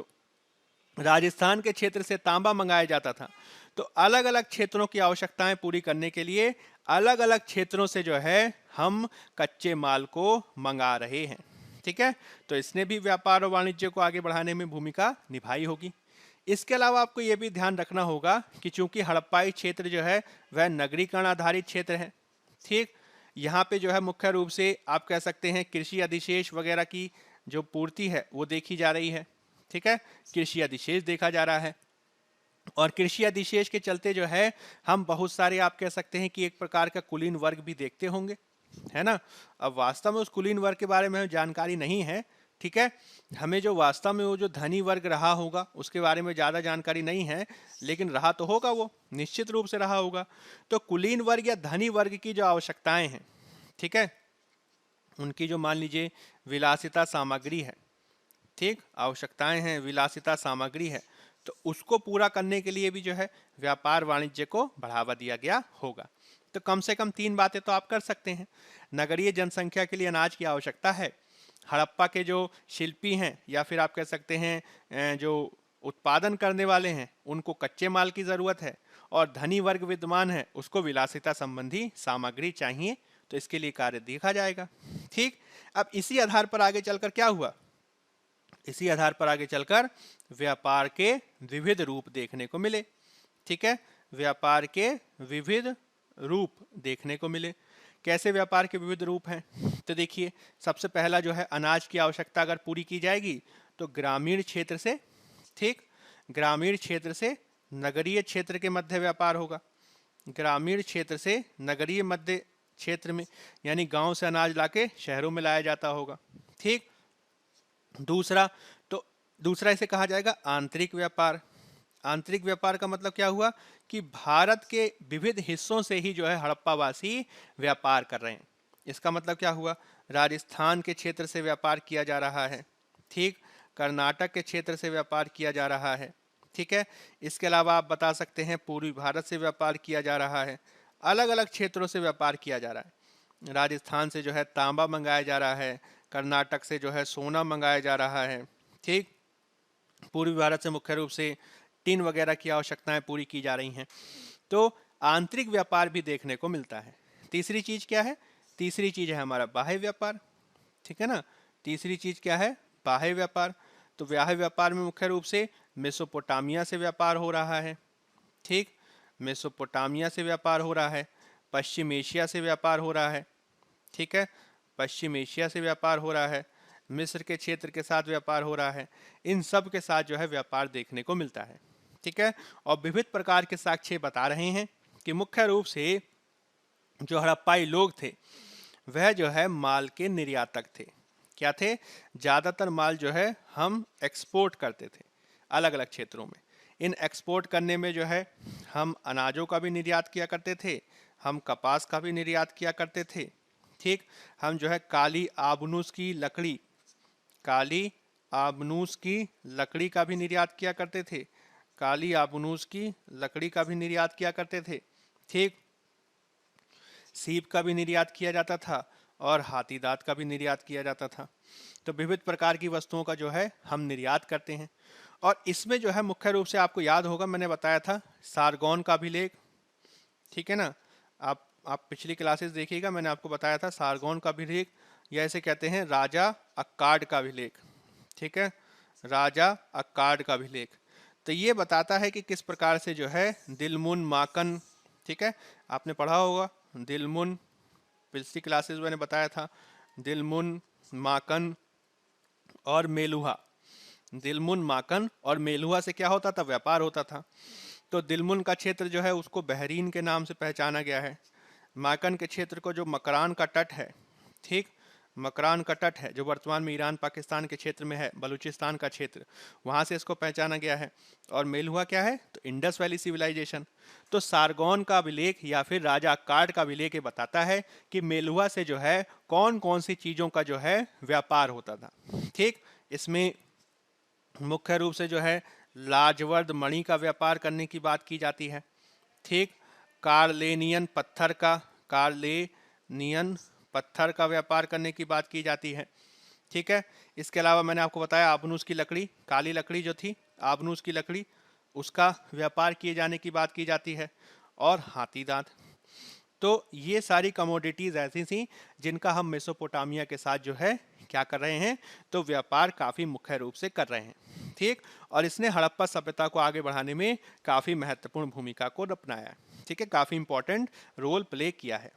राजस्थान के क्षेत्र से तांबा मंगाया जाता था। तो अलग अलग क्षेत्रों की आवश्यकताएं पूरी करने के लिए अलग अलग क्षेत्रों से जो है हम कच्चे माल को मंगा रहे हैं। ठीक है, तो इसने भी व्यापार और वाणिज्य को आगे बढ़ाने में भूमिका निभाई होगी। इसके अलावा आपको यह भी ध्यान रखना होगा कि चूंकि हड़प्पाई क्षेत्र जो है वह नगरीकरण आधारित क्षेत्र है। ठीक, यहाँ पे जो है मुख्य रूप से आप कह सकते हैं कृषि अधिशेष वगैरह की जो पूर्ति है वो देखी जा रही है। ठीक है, कृषि अधिशेष देखा जा रहा है और कृषि अधिशेष के चलते जो है हम बहुत सारे आप कह सकते हैं कि एक प्रकार का कुलीन वर्ग भी देखते होंगे, है ना। अब वास्तव में उस कुलीन वर्ग के बारे में जानकारी नहीं है। ठीक है, हमें जो वास्तव में वो जो धनी वर्ग रहा होगा उसके बारे में ज़्यादा जानकारी नहीं है, लेकिन रहा तो होगा, वो निश्चित रूप से रहा होगा। तो कुलीन वर्ग या धनी वर्ग की जो आवश्यकताएं हैं, ठीक है, उनकी जो मान लीजिए विलासिता सामग्री है, ठीक, आवश्यकताएं हैं, विलासिता सामग्री है, तो उसको पूरा करने के लिए भी जो है व्यापार वाणिज्य को बढ़ावा दिया गया होगा। तो कम से कम 3 बातें तो आप कर सकते हैं। नगरीय जनसंख्या के लिए अनाज की आवश्यकता है, हड़प्पा के जो शिल्पी हैं या फिर आप कह सकते हैं जो उत्पादन करने वाले हैं उनको कच्चे माल की ज़रूरत है, और धनी वर्ग विद्यमान है उसको विलासिता संबंधी सामग्री चाहिए। तो इसके लिए कार्य देखा जाएगा। ठीक, अब इसी आधार पर आगे चलकर क्या हुआ, इसी आधार पर आगे चलकर व्यापार के विविध रूप देखने को मिले। ठीक है, व्यापार के विविध रूप देखने को मिले। कैसे व्यापार के विविध रूप हैं? तो देखिए, सबसे पहला जो है अनाज की आवश्यकता अगर पूरी की जाएगी तो ग्रामीण क्षेत्र से, ठीक, ग्रामीण क्षेत्र से नगरीय क्षेत्र के मध्य व्यापार होगा। ग्रामीण क्षेत्र से नगरीय मध्य क्षेत्र में, यानी गांव से अनाज लाके शहरों में लाया जाता होगा। ठीक, दूसरा, तो दूसरा इसे कहा जाएगा आंतरिक व्यापार। आंतरिक व्यापार का मतलब क्या हुआ कि भारत के विविध हिस्सों से ही जो है हड़प्पावासी व्यापार कर रहे हैं। इसका मतलब क्या हुआ, राजस्थान के क्षेत्र से व्यापार किया जा रहा है, ठीक, कर्नाटक के क्षेत्र से व्यापार किया जा रहा है। ठीक है, इसके अलावा आप बता सकते हैं पूर्वी भारत से व्यापार किया जा रहा है, अलग अलग क्षेत्रों से व्यापार किया जा रहा है। राजस्थान से जो है तांबा मंगाया जा रहा है, कर्नाटक से जो है सोना मंगाया जा रहा है। ठीक, पूर्वी भारत से मुख्य रूप से टिन वगैरह की आवश्यकताएं पूरी की जा रही हैं। तो आंतरिक व्यापार भी देखने को मिलता है। तीसरी चीज क्या है? तीसरी चीज है हमारा बाह्य व्यापार। ठीक है ना, तीसरी चीज क्या है? बाह्य व्यापार। तो बाह्य व्यापार में मुख्य रूप से मेसोपोटामिया से व्यापार हो रहा है। ठीक, मेसोपोटामिया से व्यापार हो रहा है, पश्चिम एशिया से व्यापार हो रहा है। ठीक है, पश्चिम एशिया से व्यापार हो रहा है, मिस्र के क्षेत्र के साथ व्यापार हो रहा है। इन सब के साथ जो है व्यापार देखने को मिलता है। ठीक है, और विविध प्रकार के साक्ष्य बता रहे हैं कि मुख्य रूप से जो हड़प्पाई लोग थे वह जो है माल के निर्यातक थे। क्या थे? ज़्यादातर माल जो है हम एक्सपोर्ट करते थे अलग अलग क्षेत्रों में। इन एक्सपोर्ट करने में जो है हम अनाजों का भी निर्यात किया करते थे, हम कपास का भी निर्यात किया करते थे। ठीक, हम जो है काली आबनूस की लकड़ी का भी निर्यात किया करते थे। काली आबनूस की लकड़ी का भी निर्यात किया करते थे। ठीक, सीप का भी निर्यात किया जाता था और हाथी दांत का भी निर्यात किया जाता था। तो विविध प्रकार की वस्तुओं का जो है हम निर्यात करते हैं। और इसमें जो है मुख्य रूप से आपको याद होगा, मैंने बताया था सारगौन का अभिलेख, ठीक है ना। आप पिछली क्लासेस देखिएगा, मैंने आपको बताया था सारगौन का अभिलेख, या इसे कहते हैं राजा अक्काड का अभिलेख। ठीक है, राजा अक्काड का अभिलेख। तो ये बताता है कि किस प्रकार से जो है दिलमुन माकन, ठीक है, आपने पढ़ा होगा दिलमुन, पिछली क्लासेस मैंने बताया था दिलमुन, माकन और मेलुहा। दिलमुन, माकन और मेलुहा से क्या होता था, व्यापार होता था। तो दिलमुन का क्षेत्र जो है उसको बहरीन के नाम से पहचाना गया है। माकन के क्षेत्र को जो मकरान का तट है, ठीक, मकरान का तट है जो वर्तमान में ईरान पाकिस्तान के क्षेत्र में है, बलूचिस्तान का क्षेत्र, वहां से इसको पहचाना गया है। और मेलुहा क्या है, तो इंडस वैली सिविलाइजेशन। तो सारगौन का अभिलेख या फिर राजा अक्काड का अभिलेख ये बताता है कि मेलुहा से जो है कौन कौन सी चीजों का जो है व्यापार होता था। ठीक, इसमें मुख्य रूप से जो है लाजवर्द मणि का व्यापार करने की बात की जाती है। ठीक, कार्लेनियन पत्थर का, कार्लेनियन पत्थर का व्यापार करने की बात की जाती है। ठीक है, इसके अलावा मैंने आपको बताया आबनूस की लकड़ी, काली लकड़ी जो थी आबनूस की लकड़ी, उसका व्यापार किए जाने की बात की जाती है। और हाथी दांत। तो ये सारी कमोडिटीज ऐसी थी जिनका हम मेसोपोटामिया के साथ जो है क्या कर रहे हैं, तो व्यापार काफी मुख्य रूप से कर रहे हैं। ठीक, और इसने हड़प्पा सभ्यता को आगे बढ़ाने में काफी महत्वपूर्ण भूमिका को अपनाया। ठीक है, काफी इंपॉर्टेंट रोल प्ले किया है।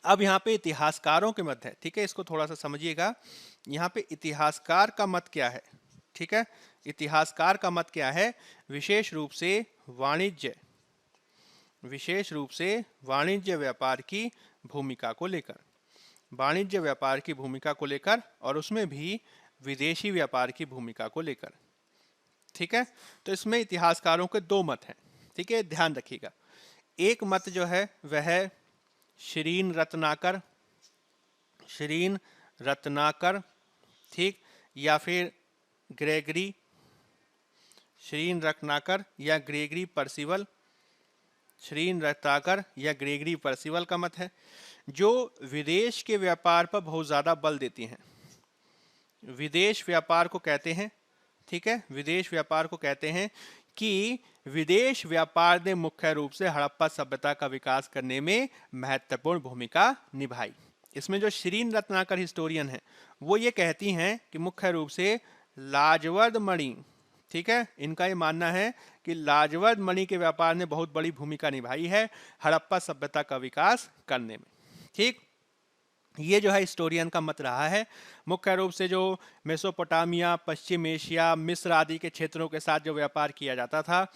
अब यहाँ पे इतिहासकारों के मत है, ठीक है, इसको थोड़ा सा समझिएगा। यहाँ पे इतिहासकार का मत क्या है, ठीक है, इतिहासकार का मत क्या है, विशेष रूप से वाणिज्य व्यापार की भूमिका को लेकर, वाणिज्य व्यापार की भूमिका को लेकर और उसमें भी विदेशी व्यापार की भूमिका को लेकर। ठीक है, तो इसमें इतिहासकारों के दो मत हैं। ठीक है, ध्यान रखिएगा। एक मत जो है वह है श्रीन रत्नाकर, ठीक, या फिर ग्रेगरी, श्रीन रत्नाकर या ग्रेगरी परसिवल, श्रीन रत्नाकर या ग्रेगरी परसिवल का मत है, जो विदेश के व्यापार पर बहुत ज्यादा बल देती हैं। विदेश व्यापार को कहते हैं, ठीक है, विदेश व्यापार को कहते हैं कि विदेश व्यापार ने मुख्य रूप से हड़प्पा सभ्यता का विकास करने में महत्वपूर्ण भूमिका निभाई। इसमें जो श्रीन रत्नाकर हिस्टोरियन है वो ये कहती हैं कि मुख्य रूप से लाजवर्द मणि, ठीक है, इनका ये मानना है कि लाजवर्द मणि के व्यापार ने बहुत बड़ी भूमिका निभाई है हड़प्पा सभ्यता का विकास करने में। ठीक, ये जो है हिस्टोरियन का मत रहा है। मुख्य रूप से जो मेसोपोटामिया, पश्चिम एशिया, मिस्र आदि के क्षेत्रों के साथ जो व्यापार किया जाता था,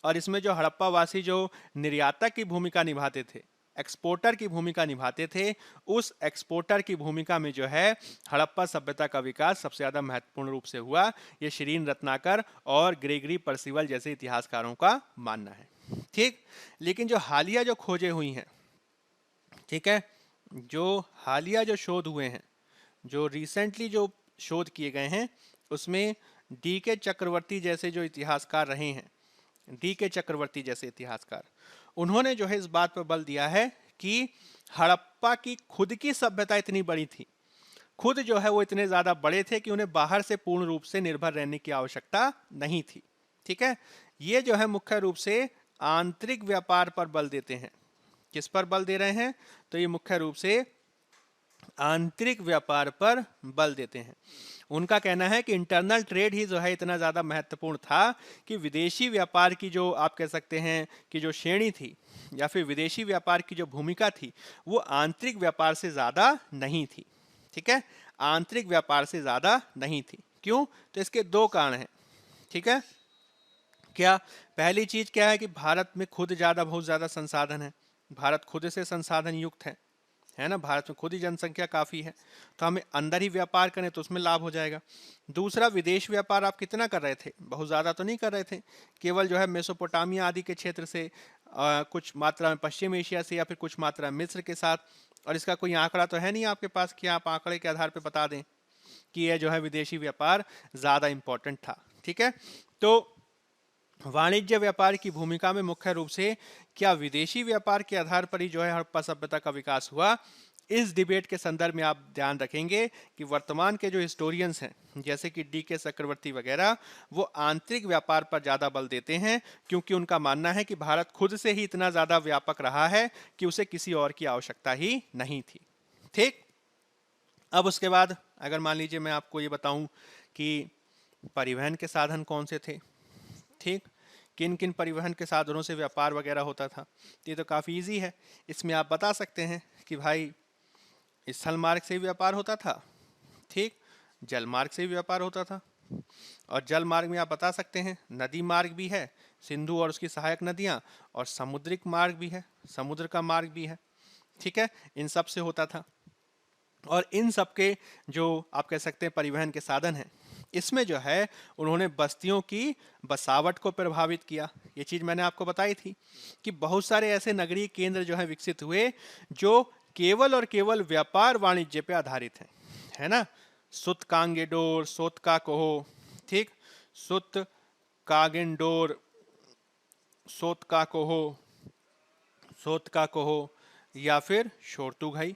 और इसमें जो हड़प्पा वासी जो निर्यातक की भूमिका निभाते थे, एक्सपोर्टर की भूमिका निभाते थे, उस एक्सपोर्टर की भूमिका में जो है हड़प्पा सभ्यता का विकास सबसे ज्यादा महत्वपूर्ण रूप से हुआ। ये श्रीन रत्नाकर और ग्रेगरी परसिवल जैसे इतिहासकारों का मानना है। ठीक, लेकिन जो हालिया जो खोजें हुई हैं, ठीक है, जो हालिया जो शोध हुए हैं, जो रिसेंटली जो शोध किए गए हैं, उसमें डी.के. चक्रवर्ती जैसे जो इतिहासकार रहे हैं, डी.के. चक्रवर्ती जैसे इतिहासकार, उन्होंने जो है इस बात पर बल दिया है कि हड़प्पा की खुद की सभ्यता इतनी बड़ी थी, खुद जो है वो इतने ज्यादा बड़े थे कि उन्हें बाहर से पूर्ण रूप से निर्भर रहने की आवश्यकता नहीं थी। ठीक है, ये जो है मुख्य रूप से आंतरिक व्यापार पर बल देते हैं। किस पर बल दे रहे हैं, तो ये मुख्य रूप से आंतरिक व्यापार पर बल देते हैं। उनका कहना है कि इंटरनल ट्रेड ही जो है इतना ज्यादा महत्वपूर्ण था कि विदेशी व्यापार की जो आप कह सकते हैं कि जो श्रेणी थी या फिर विदेशी व्यापार की जो भूमिका थी वो आंतरिक व्यापार से ज्यादा नहीं थी। ठीक है, आंतरिक व्यापार से ज्यादा नहीं थी। क्यों, तो इसके दो कारण हैं। ठीक है, क्या पहली चीज क्या है कि भारत में खुद बहुत ज्यादा संसाधन है, भारत खुद से संसाधन युक्त है ना, भारत में खुद ही जनसंख्या काफी है, तो हमें अंदर ही व्यापार करें तो उसमें लाभ हो जाएगा। दूसरा, विदेश व्यापार आप कितना कर रहे थे, बहुत ज्यादा तो नहीं कर रहे थे, केवल जो है मेसोपोटामिया आदि के क्षेत्र से, कुछ मात्रा में पश्चिम एशिया से, या फिर कुछ मात्रा में मिस्र के साथ। और इसका कोई आंकड़ा तो है नहीं आपके पास कि आप आंकड़े के आधार पर बता दें कि यह जो है विदेशी व्यापार ज्यादा इंपॉर्टेंट था। ठीक है, तो वाणिज्य व्यापार की भूमिका में मुख्य रूप से क्या विदेशी व्यापार के आधार पर ही जो है हड़प्पा सभ्यता का विकास हुआ? इस डिबेट के संदर्भ में आप ध्यान रखेंगे कि वर्तमान के जो हिस्टोरियंस हैं जैसे कि डी.के. चक्रवर्ती वगैरह, वो आंतरिक व्यापार पर ज़्यादा बल देते हैं, क्योंकि उनका मानना है कि भारत खुद से ही इतना ज़्यादा व्यापक रहा है कि उसे किसी और की आवश्यकता ही नहीं थी। ठीक। अब उसके बाद अगर मान लीजिए मैं आपको ये बताऊं कि परिवहन के साधन कौन से थे, ठीक, किन किन परिवहन के साधनों से व्यापार वगैरह होता था, तो ये तो काफ़ी इजी है। इसमें आप बता सकते हैं कि भाई स्थल मार्ग से भी व्यापार होता था, ठीक, जल मार्ग से भी व्यापार होता था, और जल मार्ग में आप बता सकते हैं नदी मार्ग भी है, सिंधु और उसकी सहायक नदियां, और समुद्रिक मार्ग भी है, समुद्र का मार्ग भी है, ठीक है, इन सब से होता था। और इन सब के जो आप कह सकते हैं परिवहन के साधन हैं, इसमें जो है उन्होंने बस्तियों की बसावट को प्रभावित किया। ये चीज़ मैंने आपको बताई थी कि बहुत सारे ऐसे नगरीय केंद्र जो है विकसित हुए जो केवल और केवल व्यापार वाणिज्य पे आधारित हैं, है ना। सुत कांगेडोर, सोत का कोहो, ठीक, सुत कागेंडोर, सोत का कोहो, सोत का कोहो, या फिर शोरतुघई,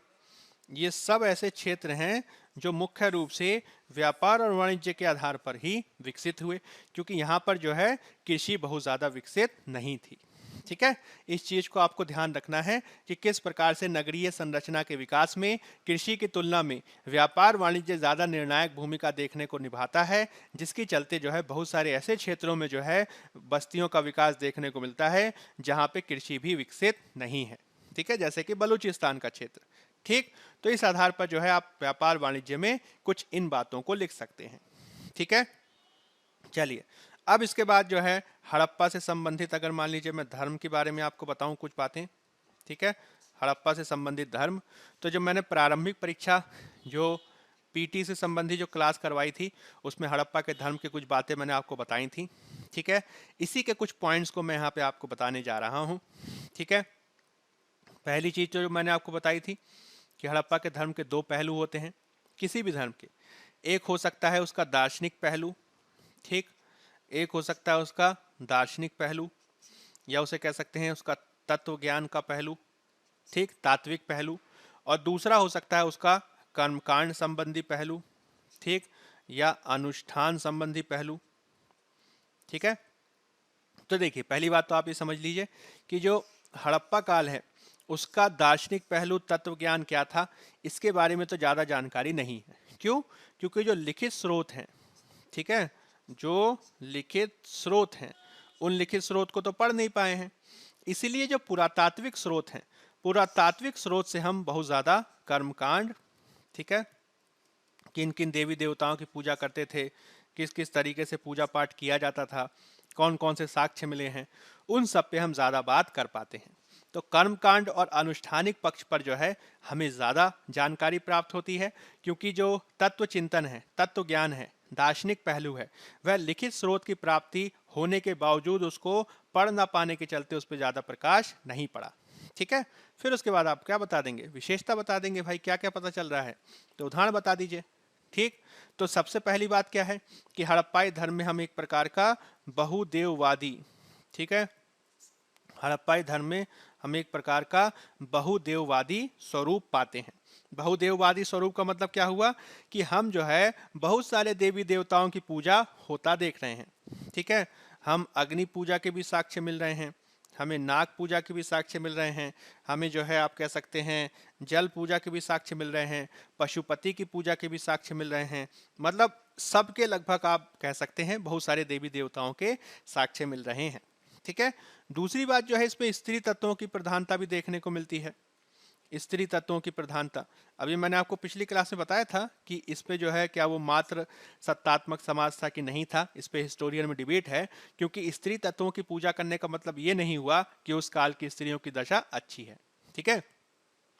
ये सब ऐसे क्षेत्र हैं जो मुख्य रूप से व्यापार और वाणिज्य के आधार पर ही विकसित हुए, क्योंकि यहाँ पर जो है कृषि बहुत ज़्यादा विकसित नहीं थी। ठीक है, इस चीज़ को आपको ध्यान रखना है कि किस प्रकार से नगरीय संरचना के विकास में कृषि की तुलना में व्यापार वाणिज्य ज़्यादा निर्णायक भूमिका देखने को निभाता है, जिसके चलते जो है बहुत सारे ऐसे क्षेत्रों में जो है बस्तियों का विकास देखने को मिलता है जहाँ पे कृषि भी विकसित नहीं है। ठीक है, जैसे कि बलूचिस्तान का क्षेत्र। ठीक, तो इस आधार पर जो है आप व्यापार वाणिज्य में कुछ इन बातों को लिख सकते हैं। ठीक है, चलिए अब इसके बाद जो है हड़प्पा से संबंधित अगर मान लीजिए मैं धर्म के बारे में आपको बताऊं कुछ बातें। ठीक है, हड़प्पा से संबंधित धर्म, तो जब मैंने प्रारंभिक परीक्षा जो पीटी से संबंधित जो क्लास करवाई थी उसमें हड़प्पा के धर्म की कुछ बातें मैंने आपको बताई थी। ठीक है, इसी के कुछ पॉइंट्स को मैं यहाँ पे आपको बताने जा रहा हूँ। ठीक है, पहली चीज जो मैंने आपको बताई थी कि हड़प्पा के धर्म के दो पहलू होते हैं किसी भी धर्म के। एक हो सकता है उसका दार्शनिक पहलू, ठीक, एक हो सकता है उसका दार्शनिक पहलू, या उसे कह सकते हैं उसका तत्व ज्ञान का पहलू, ठीक, तात्विक पहलू, और दूसरा हो सकता है उसका कर्मकांड संबंधी पहलू, ठीक, या अनुष्ठान संबंधी पहलू। ठीक है, तो देखिए पहली बात तो आप ये समझ लीजिए कि जो हड़प्पा काल है उसका दार्शनिक पहलू तत्व ज्ञान क्या था, इसके बारे में तो ज़्यादा जानकारी नहीं है। क्यों? क्योंकि जो लिखित स्रोत हैं, ठीक है, जो लिखित स्रोत हैं उन लिखित स्रोत को तो पढ़ नहीं पाए हैं। इसीलिए जो पुरातात्विक स्रोत हैं, पुरातात्विक स्रोत से हम बहुत ज़्यादा कर्मकांड, ठीक है, किन किन देवी देवताओं की पूजा करते थे, किस किस तरीके से पूजा पाठ किया जाता था, कौन कौन से साक्ष्य मिले हैं, उन सब पे हम ज़्यादा बात कर पाते हैं। तो कर्मकांड और अनुष्ठानिक पक्ष पर जो है हमें ज़्यादा जानकारी प्राप्त होती है, क्योंकि जो तत्व चिंतन है, तत्व ज्ञान है, दार्शनिक पहलू है, वह लिखित स्रोत की प्राप्ति होने के बावजूद उसको पढ़ ना पाने के चलते उस पर ज़्यादा प्रकाश नहीं पड़ा। ठीक है, फिर उसके बाद आप क्या बता देंगे, विशेषता बता देंगे, भाई क्या क्या पता चल रहा है, तो उदाहरण बता दीजिए। ठीक, तो सबसे पहली बात क्या है कि हड़प्पाई धर्म में हम एक प्रकार का बहुदेववादी, ठीक है, हड़प्पाई धर्म में हम एक प्रकार का बहुदेववादी स्वरूप पाते हैं। बहुदेववादी स्वरूप का मतलब क्या हुआ कि हम जो है बहुत सारे देवी देवताओं की पूजा होता देख रहे हैं। ठीक है, हम अग्नि पूजा के भी साक्ष्य मिल रहे हैं, हमें नाग पूजा के भी साक्ष्य मिल रहे हैं, हमें जो है आप कह सकते हैं जल पूजा के भी साक्ष्य मिल रहे हैं, पशुपति की पूजा के भी साक्ष्य मिल रहे हैं, मतलब सबके लगभग आप कह सकते हैं बहुत सारे देवी देवताओं के साक्ष्य मिल रहे हैं। ठीक है, दूसरी बात जो है इसमें स्त्री तत्वों की प्रधानता भी देखने को मिलती है। स्त्री तत्वों की प्रधानता, अभी मैंने आपको पिछली क्लास में बताया था कि इस पे जो है क्या वो मात्र सत्तात्मक समाज था कि नहीं था, इस पे हिस्टोरियन में डिबेट है, क्योंकि स्त्री तत्वों की पूजा करने का मतलब ये नहीं हुआ कि उस काल की स्त्रियों की दशा अच्छी है। ठीक है,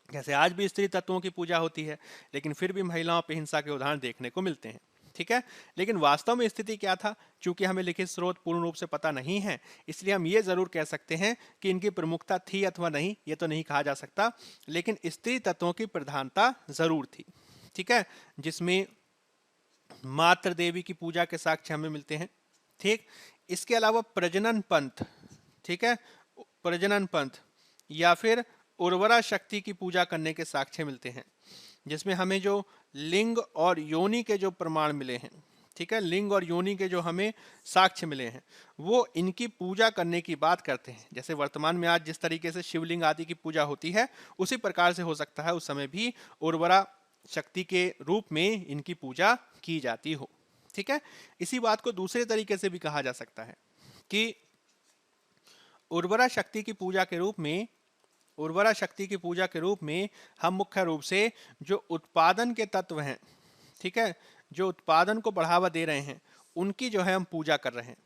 जैसे आज भी स्त्री तत्वों की पूजा होती है, लेकिन फिर भी महिलाओं पर हिंसा के उदाहरण देखने को मिलते हैं। ठीक है, लेकिन वास्तव में स्थिति क्या था, चूंकि हमें लिखित स्रोत पूर्ण रूप से पता नहीं है, इसलिए हम ये जरूर कह सकते हैं कि इनकी प्रमुखता थी अथवा नहीं, ये तो नहीं कहा जा सकता, लेकिन स्त्री तत्वों की प्रधानता जरूर थी। ठीक है, जिसमें मात्र देवी की पूजा के साक्ष्य हमें मिलते हैं। ठीक, इसके अलावा प्रजनन पंथ, ठीक है, प्रजनन पंथ या फिर उर्वरा शक्ति की पूजा करने के साक्ष्य मिलते हैं, जिसमें हमें जो लिंग और योनि के जो प्रमाण मिले हैं, ठीक है, लिंग और योनि के जो हमें साक्ष्य मिले हैं, वो इनकी पूजा करने की बात करते हैं। जैसे वर्तमान में आज जिस तरीके से शिवलिंग आदि की पूजा होती है, उसी प्रकार से हो सकता है उस समय भी उर्वरा शक्ति के रूप में इनकी पूजा की जाती हो, ठीक है। इसी बात को दूसरे तरीके से भी कहा जा सकता है कि उर्वरा शक्ति की पूजा के रूप में, उर्वरा शक्ति की पूजा के रूप में हम मुख्य रूप से जो उत्पादन के तत्व हैं, ठीक है, जो उत्पादन को बढ़ावा दे रहे हैं, उनकी जो है हम पूजा कर रहे हैं,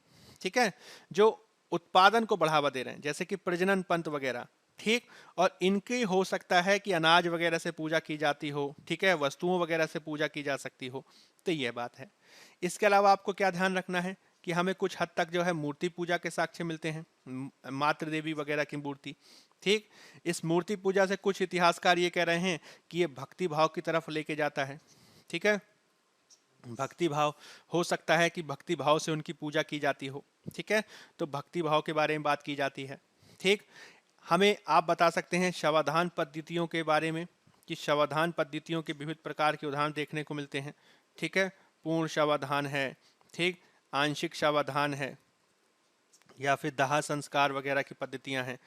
ठीक है, जो उत्पादन को बढ़ावा दे रहे हैं, जैसे कि प्रजनन पंत वगैरह, ठीक। और इनकी हो सकता है कि अनाज वगैरह से पूजा की जाती हो, ठीक है, वस्तुओं वगैरह से पूजा की जा सकती हो, तो यह बात है। इसके अलावा आपको क्या ध्यान रखना है कि हमें कुछ हद तक जो है मूर्ति पूजा के साक्ष्य मिलते हैं, मातृ देवी वगैरह की मूर्ति, ठीक। इस मूर्ति पूजा से कुछ इतिहासकार ये कह रहे हैं कि ये भक्ति भाव की तरफ लेके जाता है, ठीक है, भक्ति भाव, हो सकता है कि भक्ति भाव से उनकी पूजा की जाती हो, ठीक है, तो भक्ति भाव के बारे में बात की जाती है, ठीक। हमें आप बता सकते हैं शवाधान पद्धतियों के बारे में कि शवाधान पद्धतियों के विविध प्रकार के उदाहरण देखने को मिलते हैं, ठीक है, पूर्ण शवाधान है, ठीक, आंशिक शवाधान है, या फिर दाह संस्कार वगैरह की पद्धतियां हैं।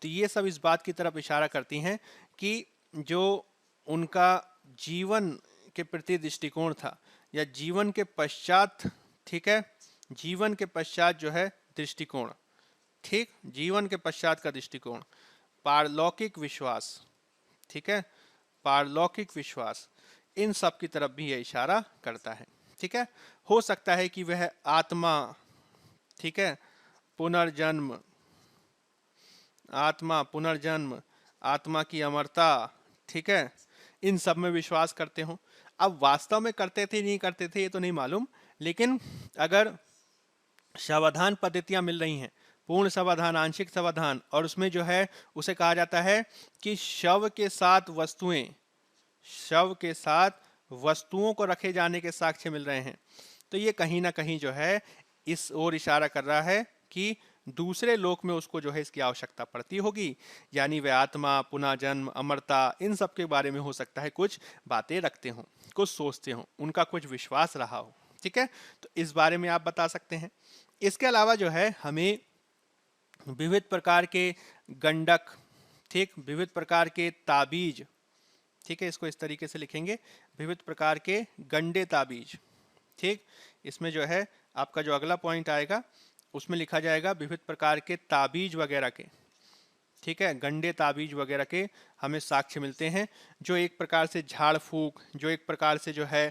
तो ये सब इस बात की तरफ इशारा करती हैं कि जो उनका जीवन के प्रति दृष्टिकोण था, या जीवन के पश्चात, ठीक है, जीवन के पश्चात जो है दृष्टिकोण, ठीक, जीवन के पश्चात का दृष्टिकोण, पारलौकिक विश्वास, ठीक है, पारलौकिक विश्वास, इन सब की तरफ भी यह इशारा करता है, ठीक है। हो सकता है कि वह आत्मा, ठीक है, पुनर्जन्म, आत्मा पुनर्जन्म, आत्मा की अमरता, ठीक है, इन सब में विश्वास करते हो। अब वास्तव में करते थे नहीं करते थे ये तो नहीं मालूम, लेकिन अगर शवाधान पद्धतियां मिल रही हैं, पूर्ण समाधान, आंशिक समाधान, और उसमें जो है उसे कहा जाता है कि शव के साथ वस्तुएं, शव के साथ वस्तुओं को रखे जाने के साक्ष्य मिल रहे हैं, तो ये कहीं ना कहीं जो है इस ओर इशारा कर रहा है कि दूसरे लोक में उसको जो है इसकी आवश्यकता पड़ती होगी, यानी वे आत्मा, पुनः जन्म, अमरता, इन सब के बारे में हो सकता है कुछ बातें रखते हों, कुछ सोचते हों, उनका कुछ विश्वास रहा हो, ठीक है, तो इस बारे में आप बता सकते हैं। इसके अलावा जो है हमें विविध प्रकार के गंडक, ठीक, विविध प्रकार के ताबीज, ठीक है, इसको इस तरीके से लिखेंगे, विविध प्रकार के गंडे ताबीज, ठीक। इसमें जो है आपका जो अगला पॉइंट आएगा उसमें लिखा जाएगा विविध प्रकार के ताबीज वगैरह के, ठीक है, गंडे ताबीज वगैरह के हमें साक्ष्य मिलते हैं, जो एक प्रकार से झाड़ फूक, जो एक प्रकार से जो है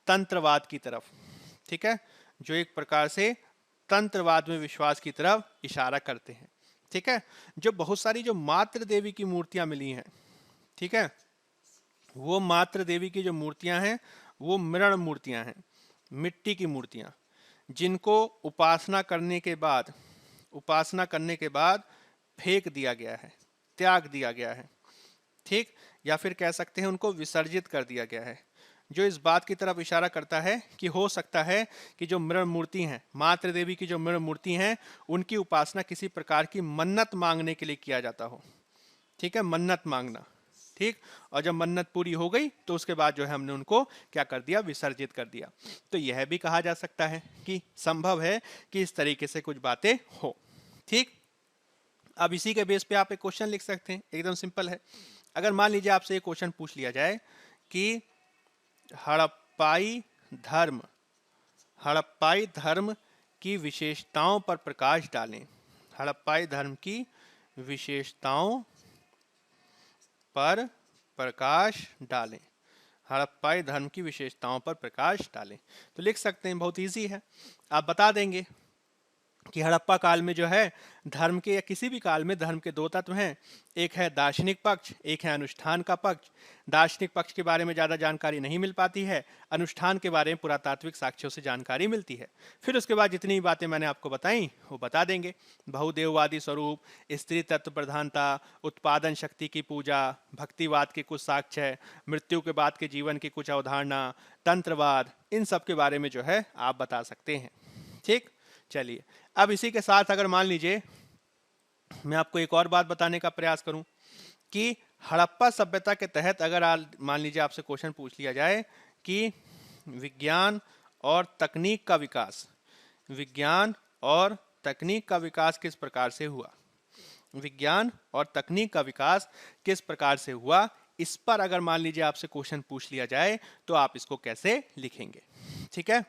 तंत्रवाद की तरफ, ठीक है, जो एक प्रकार से तंत्रवाद में विश्वास की तरफ इशारा करते हैं, ठीक है। जो बहुत सारी जो मातृ देवी की मूर्तियां मिली हैं, ठीक है, वो मातृ देवी की जो मूर्तियां हैं वो मृण मूर्तियां हैं, मिट्टी की मूर्तियां, जिनको उपासना करने के बाद फेंक दिया गया है, त्याग दिया गया है, ठीक, या फिर कह सकते हैं उनको विसर्जित कर दिया गया है, जो इस बात की तरफ इशारा करता है कि हो सकता है कि जो मृण मूर्ति हैं, मातृ देवी की जो मृण मूर्ति हैं, उनकी उपासना किसी प्रकार की मन्नत मांगने के लिए किया जाता हो, ठीक है, मन्नत मांगना, ठीक, और जब मन्नत पूरी हो गई तो उसके बाद जो है हमने उनको क्या कर दिया, विसर्जित कर दिया। तो यह भी कहा जा सकता है कि संभव है कि इस तरीके से कुछ बातें हो, ठीक। अब इसी के बेस पे आप एक क्वेश्चन लिख सकते हैं, एकदम सिंपल है। अगर मान लीजिए आपसे एक क्वेश्चन पूछ लिया जाए कि हड़प्पाई धर्म की विशेषताओं पर प्रकाश डालें, हड़प्पाई धर्म की विशेषताओं पर प्रकाश डालें, हड़प्पाई धर्म की विशेषताओं पर प्रकाश डालें, तो लिख सकते हैं, बहुत इजी है। आप बता देंगे कि हड़प्पा काल में जो है धर्म के, या किसी भी काल में धर्म के दो तत्व हैं, एक है दार्शनिक पक्ष, एक है अनुष्ठान का पक्ष। दार्शनिक पक्ष के बारे में ज़्यादा जानकारी नहीं मिल पाती है, अनुष्ठान के बारे में पुरातात्विक साक्ष्यों से जानकारी मिलती है। फिर उसके बाद जितनी बातें मैंने आपको बताई वो बता देंगे, बहुदेववादी स्वरूप, स्त्री तत्व प्रधानता, उत्पादन शक्ति की पूजा, भक्तिवाद के कुछ साक्ष्य, मृत्यु के बाद के जीवन की कुछ अवधारणा, तंत्रवाद, इन सब के बारे में जो है आप बता सकते हैं, ठीक। चलिए अब इसी के साथ अगर मान लीजिए मैं आपको एक और बात बताने का प्रयास करूं कि हड़प्पा सभ्यता के तहत अगर मान लीजिए आपसे क्वेश्चन पूछ लिया जाए कि विज्ञान और तकनीक का विकास, विज्ञान और तकनीक का विकास किस प्रकार से हुआ, विज्ञान और तकनीक का विकास किस प्रकार से हुआ, इस पर अगर मान लीजिए आपसे क्वेश्चन पूछ लिया जाए तो आप इसको कैसे लिखेंगे। ठीक है,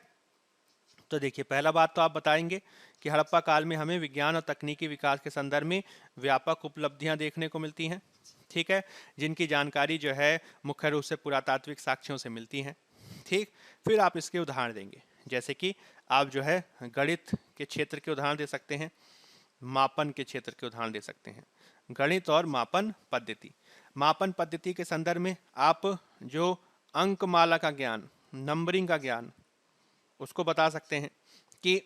तो देखिए पहला बात तो आप बताएंगे कि हड़प्पा काल में हमें विज्ञान और तकनीकी विकास के संदर्भ में व्यापक उपलब्धियां देखने को मिलती हैं। ठीक है, जिनकी जानकारी जो है मुख्य रूप से पुरातात्विक साक्ष्यों से मिलती हैं। ठीक, फिर आप इसके उदाहरण देंगे, जैसे कि आप जो है गणित के क्षेत्र के उदाहरण दे सकते हैं, मापन के क्षेत्र के उदाहरण दे सकते हैं। गणित और मापन पद्धति, मापन पद्धति के संदर्भ में आप जो अंकमाला का ज्ञान, नंबरिंग का ज्ञान, उसको बता सकते हैं कि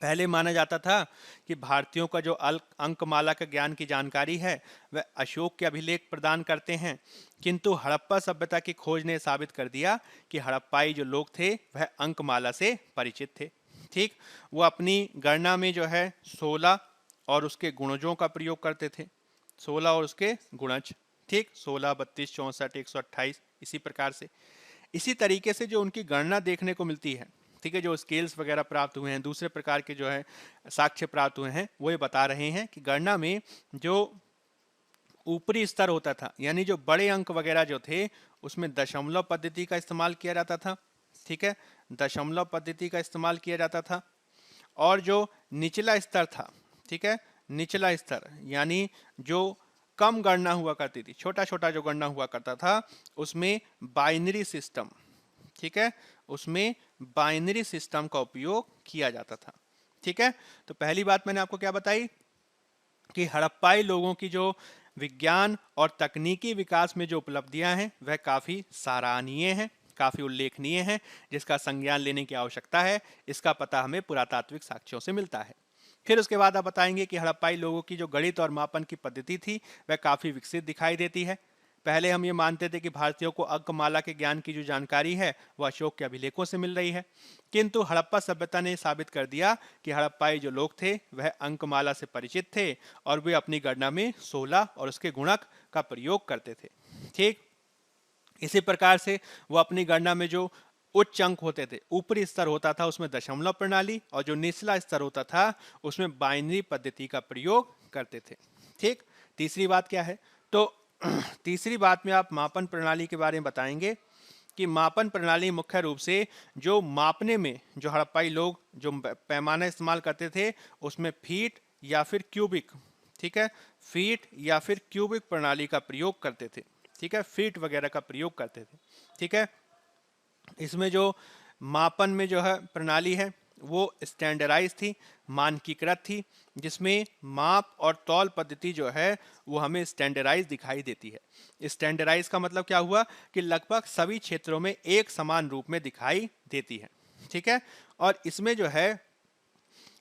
पहले माना जाता था कि भारतीयों का जो अंकमाला का ज्ञान की जानकारी है वह अशोक के अभिलेख प्रदान करते हैं, किंतु हड़प्पा सभ्यता की खोज ने साबित कर दिया कि हड़प्पाई जो लोग थे वह अंकमाला से परिचित थे। ठीक, वो अपनी गणना में जो है 16 और उसके गुणजों का प्रयोग करते थे, 16 और उसके गुणज। ठीक, 16, 32, 64, 128, इसी प्रकार से। इसी तरीके से जो उनकी गणना देखने को मिलती है, ठीक है, जो स्केल्स वगैरह प्राप्त हुए हैं, दूसरे प्रकार के जो है साक्ष्य प्राप्त हुए हैं, वो ये बता रहे हैं कि गणना में जो ऊपरी स्तर होता था, यानी जो बड़े अंक वगैरह जो थे, उसमें दशमलव पद्धति का इस्तेमाल किया जाता था। ठीक है, दशमलव पद्धति का इस्तेमाल किया जाता था। और जो निचला स्तर था, ठीक है, निचला स्तर यानी जो कम गणना हुआ करती थी, छोटा छोटा जो गणना हुआ करता था, उसमें बाइनरी सिस्टम, ठीक है, उसमें बाइनरी सिस्टम का उपयोग किया जाता था। ठीक है, तो पहली बात मैंने आपको क्या बताई कि हड़प्पाई लोगों की जो विज्ञान और तकनीकी विकास में जो उपलब्धियां हैं वह काफी सराहनीय हैं, काफी उल्लेखनीय हैं, जिसका संज्ञान लेने की आवश्यकता है। इसका पता हमें पुरातात्विक साक्ष्यों से मिलता है। फिर उसके बाद आप बताएंगे कि हड़प्पाई लोगों की जो गणित और मापन की पद्धति थी वह काफी विकसित दिखाई देती है। पहले हम ये मानते थे कि भारतीयों को अंकमाला के ज्ञान की जो जानकारी है वह अशोक के अभिलेखों से मिल रही है, किंतु हड़प्पा सभ्यता ने साबित कर दिया कि हड़प्पाई जो लोग थे वह अंकमाला से परिचित थे और वे अपनी गणना में 16 और उसके गुणक का प्रयोग करते थे। ठीक, इसी प्रकार से वो अपनी गणना में जो उच्च अंक होते थे, ऊपरी स्तर होता था उसमें दशमलव प्रणाली, और जो निचला स्तर होता था उसमें बाइनरी पद्धति का प्रयोग करते थे। ठीक, तीसरी बात क्या है, तो तीसरी बात में आप मापन प्रणाली के बारे में बताएंगे कि मापन प्रणाली मुख्य रूप से जो मापने में जो हड़प्पाई लोग जो पैमाना इस्तेमाल करते थे उसमें फीट या फिर क्यूबिक, ठीक है, फीट या फिर क्यूबिक प्रणाली का प्रयोग करते थे। ठीक है, फीट वगैरह का प्रयोग करते थे। ठीक है, इसमें जो मापन में जो है प्रणाली है वो स्टैंडर्डाइज थी, मानकीकृत थी, जिसमें माप और तौल पद्धति जो है वो हमें स्टैंडर्डाइज दिखाई देती है। स्टैंडर्डाइज का मतलब क्या हुआ कि लगभग सभी क्षेत्रों में एक समान रूप में दिखाई देती है। ठीक है, और इसमें जो है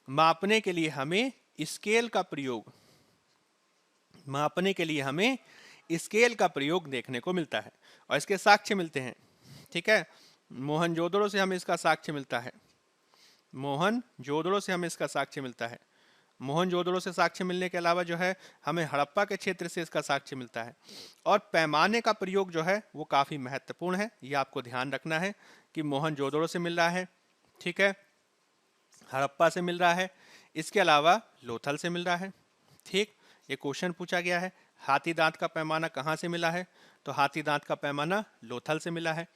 मापने के लिए हमें स्केल का प्रयोग, मापने के लिए हमें स्केल का प्रयोग देखने को मिलता है और इसके साक्ष्य मिलते हैं। ठीक है, मोहनजोदड़ो से हमें इसका साक्ष्य मिलता है, मोहनजोदड़ो से हमें इसका साक्ष्य मिलता है। मोहनजोदड़ो से साक्ष्य मिलने के अलावा जो है हमें हड़प्पा के क्षेत्र से इसका साक्ष्य मिलता है। और पैमाने का प्रयोग जो है वो काफ़ी महत्वपूर्ण है, ये आपको ध्यान रखना है कि मोहनजोदड़ो से मिल रहा है, ठीक है, हड़प्पा से मिल रहा है, इसके अलावा लोथल से मिल रहा है। ठीक, ये क्वेश्चन पूछा गया है, हाथी दांत का पैमाना कहाँ से मिला है, तो हाथी दांत का पैमाना लोथल से मिला है।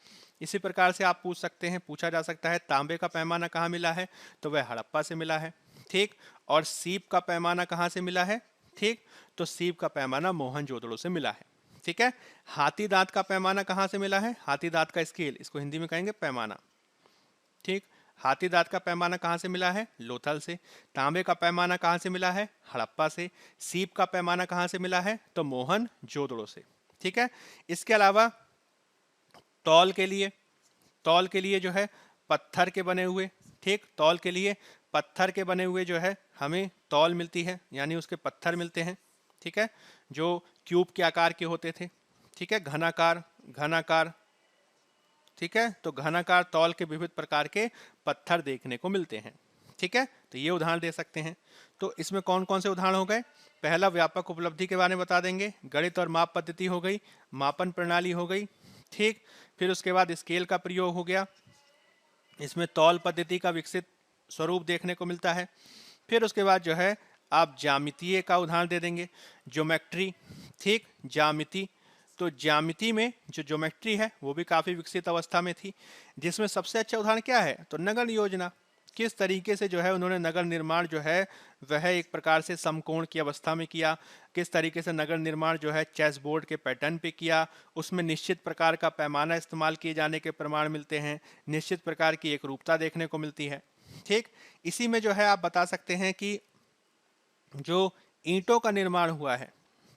इसी प्रकार से आप पूछ सकते हैं, पूछा जा सकता है तांबे का पैमाना कहाँ मिला है, तो वह हड़प्पा से मिला है। ठीक, और सीप का पैमाना कहाँ से मिला है, ठीक, तो सीप का पैमाना मोहनजोदड़ो से मिला है। ठीक है, हाथी दांत का पैमाना कहाँ से मिला है, हाथी दांत का स्केल, इसको हिंदी में कहेंगे पैमाना। ठीक, हाथी दांत का पैमाना कहाँ से मिला है, लोथल से। तांबे का पैमाना कहाँ से मिला है, हड़प्पा से। सीप का पैमाना कहाँ से मिला है, तो मोहनजोदड़ो से। ठीक है, इसके अलावा तौल के लिए, तौल के लिए जो है पत्थर के बने हुए, ठीक, तौल के लिए पत्थर के बने हुए जो है हमें तौल मिलती है, यानी उसके पत्थर मिलते हैं। ठीक है, जो क्यूब के आकार के होते थे। ठीक है, घनाकार, घनाकार, ठीक है, तो घनाकार तौल के विविध प्रकार के पत्थर देखने को मिलते हैं। ठीक है, तो ये उदाहरण दे सकते हैं। तो इसमें कौन कौन से उदाहरण हो गए? पहला व्यापक उपलब्धि के बारे में बता देंगे, गणित और माप पद्धति हो गई, मापन प्रणाली हो गई, ठीक। फिर उसके बाद स्केल का प्रयोग हो गया, इसमें तौल पद्धति का विकसित स्वरूप देखने को मिलता है। फिर उसके बाद जो है आप ज्यामितीय का उदाहरण दे देंगे, ज्योमेट्री, ठीक, ज्यामिति। तो ज्यामिति में जो ज्योमेट्री है वो भी काफ़ी विकसित अवस्था में थी, जिसमें सबसे अच्छा उदाहरण क्या है? तो नगर योजना। किस तरीके से जो है उन्होंने नगर निर्माण जो है वह एक प्रकार से समकोण की अवस्था में किया, किस तरीके से नगर निर्माण जो है चेस बोर्ड के पैटर्न पे किया, उसमें निश्चित प्रकार का पैमाना इस्तेमाल किए जाने के प्रमाण मिलते हैं, निश्चित प्रकार की एक रूपता देखने को मिलती है, ठीक। इसी में जो है आप बता सकते हैं कि जो ईंटों का निर्माण हुआ है,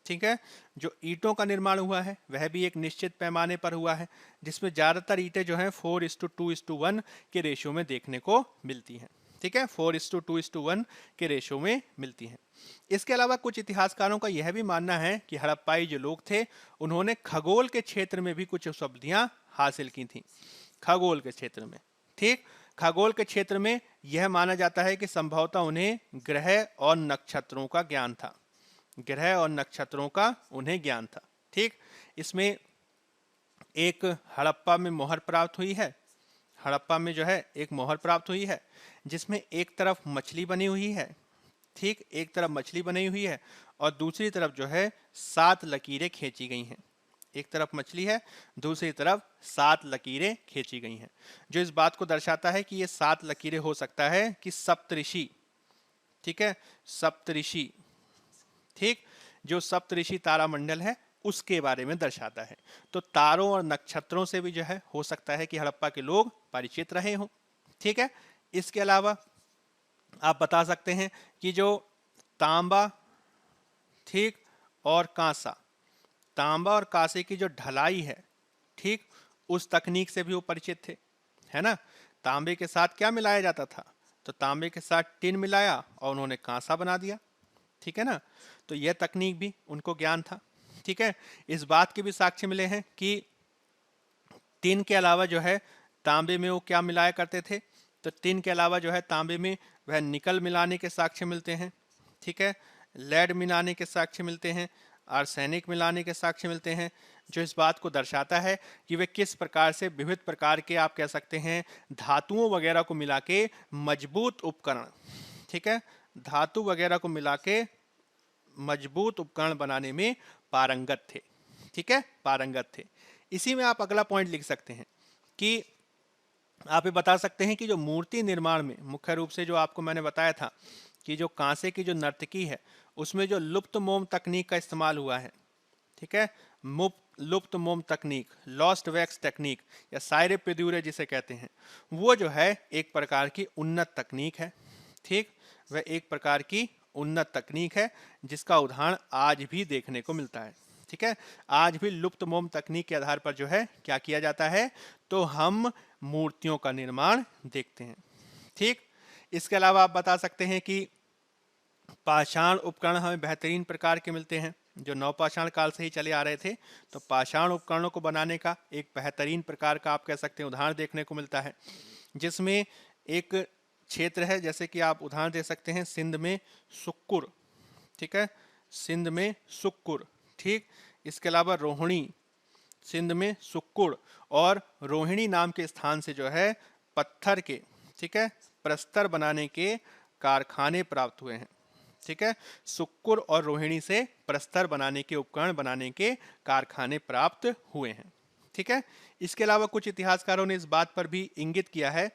ठीक है, जो ईंटों का निर्माण हुआ है वह भी एक निश्चित पैमाने पर हुआ है, जिसमें ज़्यादातर ईंटें जो हैं 4:2:1 के रेशियो में देखने को मिलती हैं, ठीक है, 4:2:1 के रेशियो में मिलती हैं। इसके अलावा कुछ इतिहासकारों का यह भी मानना है कि हड़प्पाई जो लोग थे उन्होंने खगोल के क्षेत्र में भी कुछ उपलब्धियां हासिल की थी, खगोल के क्षेत्र में, ठीक। खगोल के क्षेत्र में यह माना जाता है कि संभवतः उन्हें ग्रह और नक्षत्रों का ज्ञान था, ग्रह और नक्षत्रों का उन्हें ज्ञान था, ठीक। इसमें एक हड़प्पा में मोहर प्राप्त हुई है, हड़प्पा में जो है एक मोहर प्राप्त हुई है जिसमें एक तरफ मछली बनी हुई है, ठीक, एक तरफ मछली बनी हुई है और दूसरी तरफ जो है 7 लकीरें खींची गई हैं। एक तरफ मछली है, दूसरी तरफ 7 लकीरें खींची गई हैं, जो इस बात को दर्शाता है कि ये 7 लकीरें हो सकता है कि सप्तऋषि, ठीक है, सप्तऋषि, ठीक, जो सप्तऋषि तारामंडल है उसके बारे में दर्शाता है। तो तारों और नक्षत्रों से भी जो है हो सकता है कि हड़प्पा के लोग परिचित रहे हों, ठीक है। इसके अलावा आप बता सकते हैं कि जो तांबा, ठीक, और कांसा, तांबा और कांसे की जो ढलाई है, ठीक, उस तकनीक से भी वो परिचित थे, है ना। तांबे के साथ क्या मिलाया जाता था? तो तांबे के साथ टिन मिलाया और उन्होंने कांसा बना दिया, ठीक है ना। तो यह तकनीक भी उनको ज्ञान था, ठीक है। इस बात के भी साक्ष्य मिले हैं कि टिन के अलावा जो है तांबे में वो क्या मिलाया करते थे? तो टिन के अलावा जो है तांबे में वह निकल मिलाने के साक्ष्य मिलते हैं, ठीक है, लेड मिलाने के साक्ष्य मिलते हैं, आर्सेनिक मिलाने के साक्ष्य मिलते हैं, जो इस बात को दर्शाता है कि वे किस प्रकार से विविध प्रकार के आप कह सकते हैं धातुओं वगैरह को मिला के मजबूत उपकरण, ठीक है, धातु वगैरह को मिला के मजबूत उपकरण बनाने में पारंगत थे, ठीक है, पारंगत थे। इसी में आप अगला पॉइंट लिख सकते हैं कि आप ये बता सकते हैं कि जो मूर्ति निर्माण में मुख्य रूप से जो आपको मैंने बताया था कि जो कांसे की जो नर्तकी है उसमें जो लुप्त मोम तकनीक का इस्तेमाल हुआ है, ठीक है, लुप्त मोम तकनीक, लॉस्ट वैक्स टेक्निक या सायरे पेड्यूरे जिसे कहते हैं, वो जो है एक प्रकार की उन्नत तकनीक है, ठीक, वह एक प्रकार की उन्नत तकनीक है जिसका उदाहरण आज भी देखने को मिलता है, ठीक है। आज भी लुप्त मोम तकनीक के आधार पर जो है क्या किया जाता है? तो हम मूर्तियों का निर्माण देखते हैं, ठीक। इसके अलावा आप बता सकते हैं कि पाषाण उपकरण हमें बेहतरीन प्रकार के मिलते हैं जो नवपाषाण काल से ही चले आ रहे थे। तो पाषाण उपकरणों को बनाने का एक बेहतरीन प्रकार का आप कह सकते हैं उदाहरण देखने को मिलता है, जिसमें एक क्षेत्र है, जैसे कि आप उदाहरण दे सकते हैं सिंध में सुक्कुर, ठीक है, सिंध में सुक्कुर, ठीक। इसके अलावा रोहिणी, सिंध में सुक्कुर और रोहिणी नाम के स्थान से जो है पत्थर के, ठीक है, प्रस्तर बनाने के कारखाने प्राप्त हुए हैं, ठीक है, सुक्कुर और रोहिणी से प्रस्तर बनाने के उपकरण बनाने के कारखाने प्राप्त हुए हैं, ठीक है। इसके अलावा कुछ इतिहासकारों ने इस बात पर भी इंगित किया है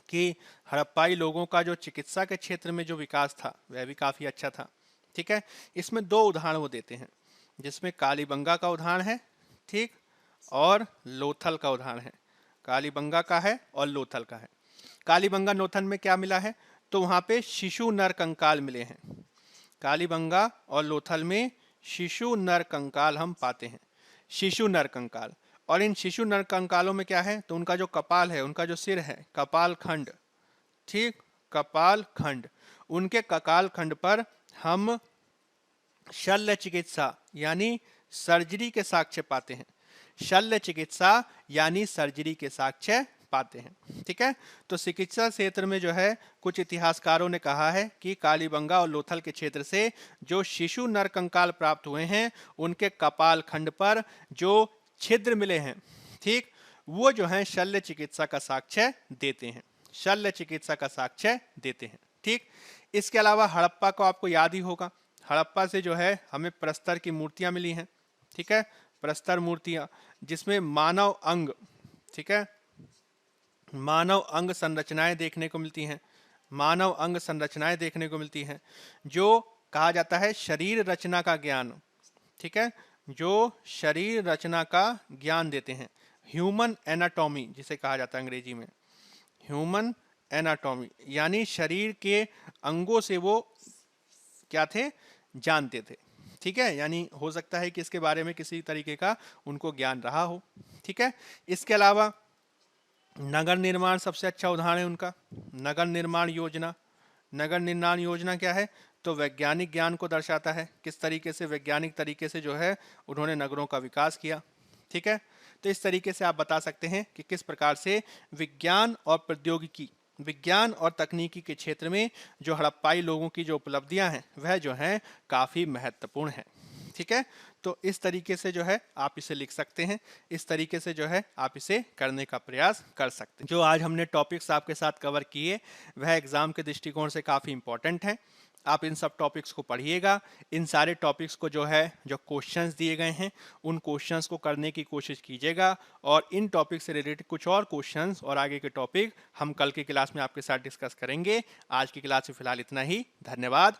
कि हड़प्पाई लोगों का जो चिकित्सा के क्षेत्र में जो विकास था वह भी काफी अच्छा था, ठीक है। इसमें 2 उदाहरण वो देते हैं, जिसमें कालीबंगा का उदाहरण है, ठीक, और लोथल का उदाहरण है। कालीबंगा का है और लोथल का है। कालीबंगा नोथन में क्या मिला है? तो वहां पे शिशु नर कंकाल मिले हैं। कालीबंगा और लोथल में शिशु नर कंकाल हम पाते हैं, शिशु नर कंकाल। और इन शिशु नर कंकालों में क्या है? तो उनका जो कपाल है, उनका जो सिर है, कपाल खंड, ठीक, कपाल खंड, उनके कपाल खंड पर हम शल्य चिकित्सा यानी सर्जरी के साक्ष्य पाते हैं। शल्य चिकित्सा यानी सर्जरी के साक्ष्य पाते हैं। ठीक है, तो चिकित्सा क्षेत्र में जो है कुछ इतिहासकारों ने कहा है कि कालीबंगा और लोथल के क्षेत्र से जो शिशु नर कंकाल प्राप्त हुए हैं उनके कपाल खंड पर जो छिद्र मिले हैं, ठीक, वो जो है शल्य चिकित्सा का साक्ष्य देते हैं, शल्य चिकित्सा का साक्ष्य देते हैं। ठीक, इसके अलावा हड़प्पा को आपको याद ही होगा, हड़प्पा से जो है हमें प्रस्तर की मूर्तियां मिली हैं। ठीक है, प्रस्तर मूर्तियां जिसमें मानव अंग, ठीक है, मानव अंग संरचनाएं देखने को मिलती हैं, मानव अंग संरचनाएं देखने को मिलती हैं, जो कहा जाता है शरीर रचना का ज्ञान। ठीक है, जो शरीर रचना का ज्ञान देते हैं, ह्यूमन एनाटॉमी जिसे कहा जाता है अंग्रेजी में, ह्यूमन एनाटॉमी, यानी शरीर के अंगों से वो क्या थे, जानते थे। ठीक है, यानी हो सकता है कि इसके बारे में किसी तरीके का उनको ज्ञान रहा हो। ठीक है, इसके अलावा नगर निर्माण सबसे अच्छा उदाहरण है उनका, नगर निर्माण योजना। नगर निर्माण योजना क्या है, तो वैज्ञानिक ज्ञान को दर्शाता है, किस तरीके से वैज्ञानिक तरीके से जो है उन्होंने नगरों का विकास किया। ठीक है, तो इस तरीके से आप बता सकते हैं कि किस प्रकार से विज्ञान और प्रौद्योगिकी, विज्ञान और तकनीकी के क्षेत्र में जो हड़प्पाई लोगों की जो उपलब्धियां हैं वह जो हैं काफ़ी महत्वपूर्ण हैं। ठीक है, तो इस तरीके से जो है आप इसे लिख सकते हैं, इस तरीके से जो है आप इसे करने का प्रयास कर सकते हैं। जो आज हमने टॉपिक्स आपके साथ कवर किए वह एग्जाम के दृष्टिकोण से काफ़ी इंपॉर्टेंट हैं। आप इन सब टॉपिक्स को पढ़िएगा, इन सारे टॉपिक्स को जो है जो क्वेश्चंस दिए गए हैं उन क्वेश्चंस को करने की कोशिश कीजिएगा, और इन टॉपिक से रिलेटेड कुछ और क्वेश्चंस और आगे के टॉपिक हम कल की क्लास में आपके साथ डिस्कस करेंगे। आज की क्लास में फिलहाल इतना ही, धन्यवाद।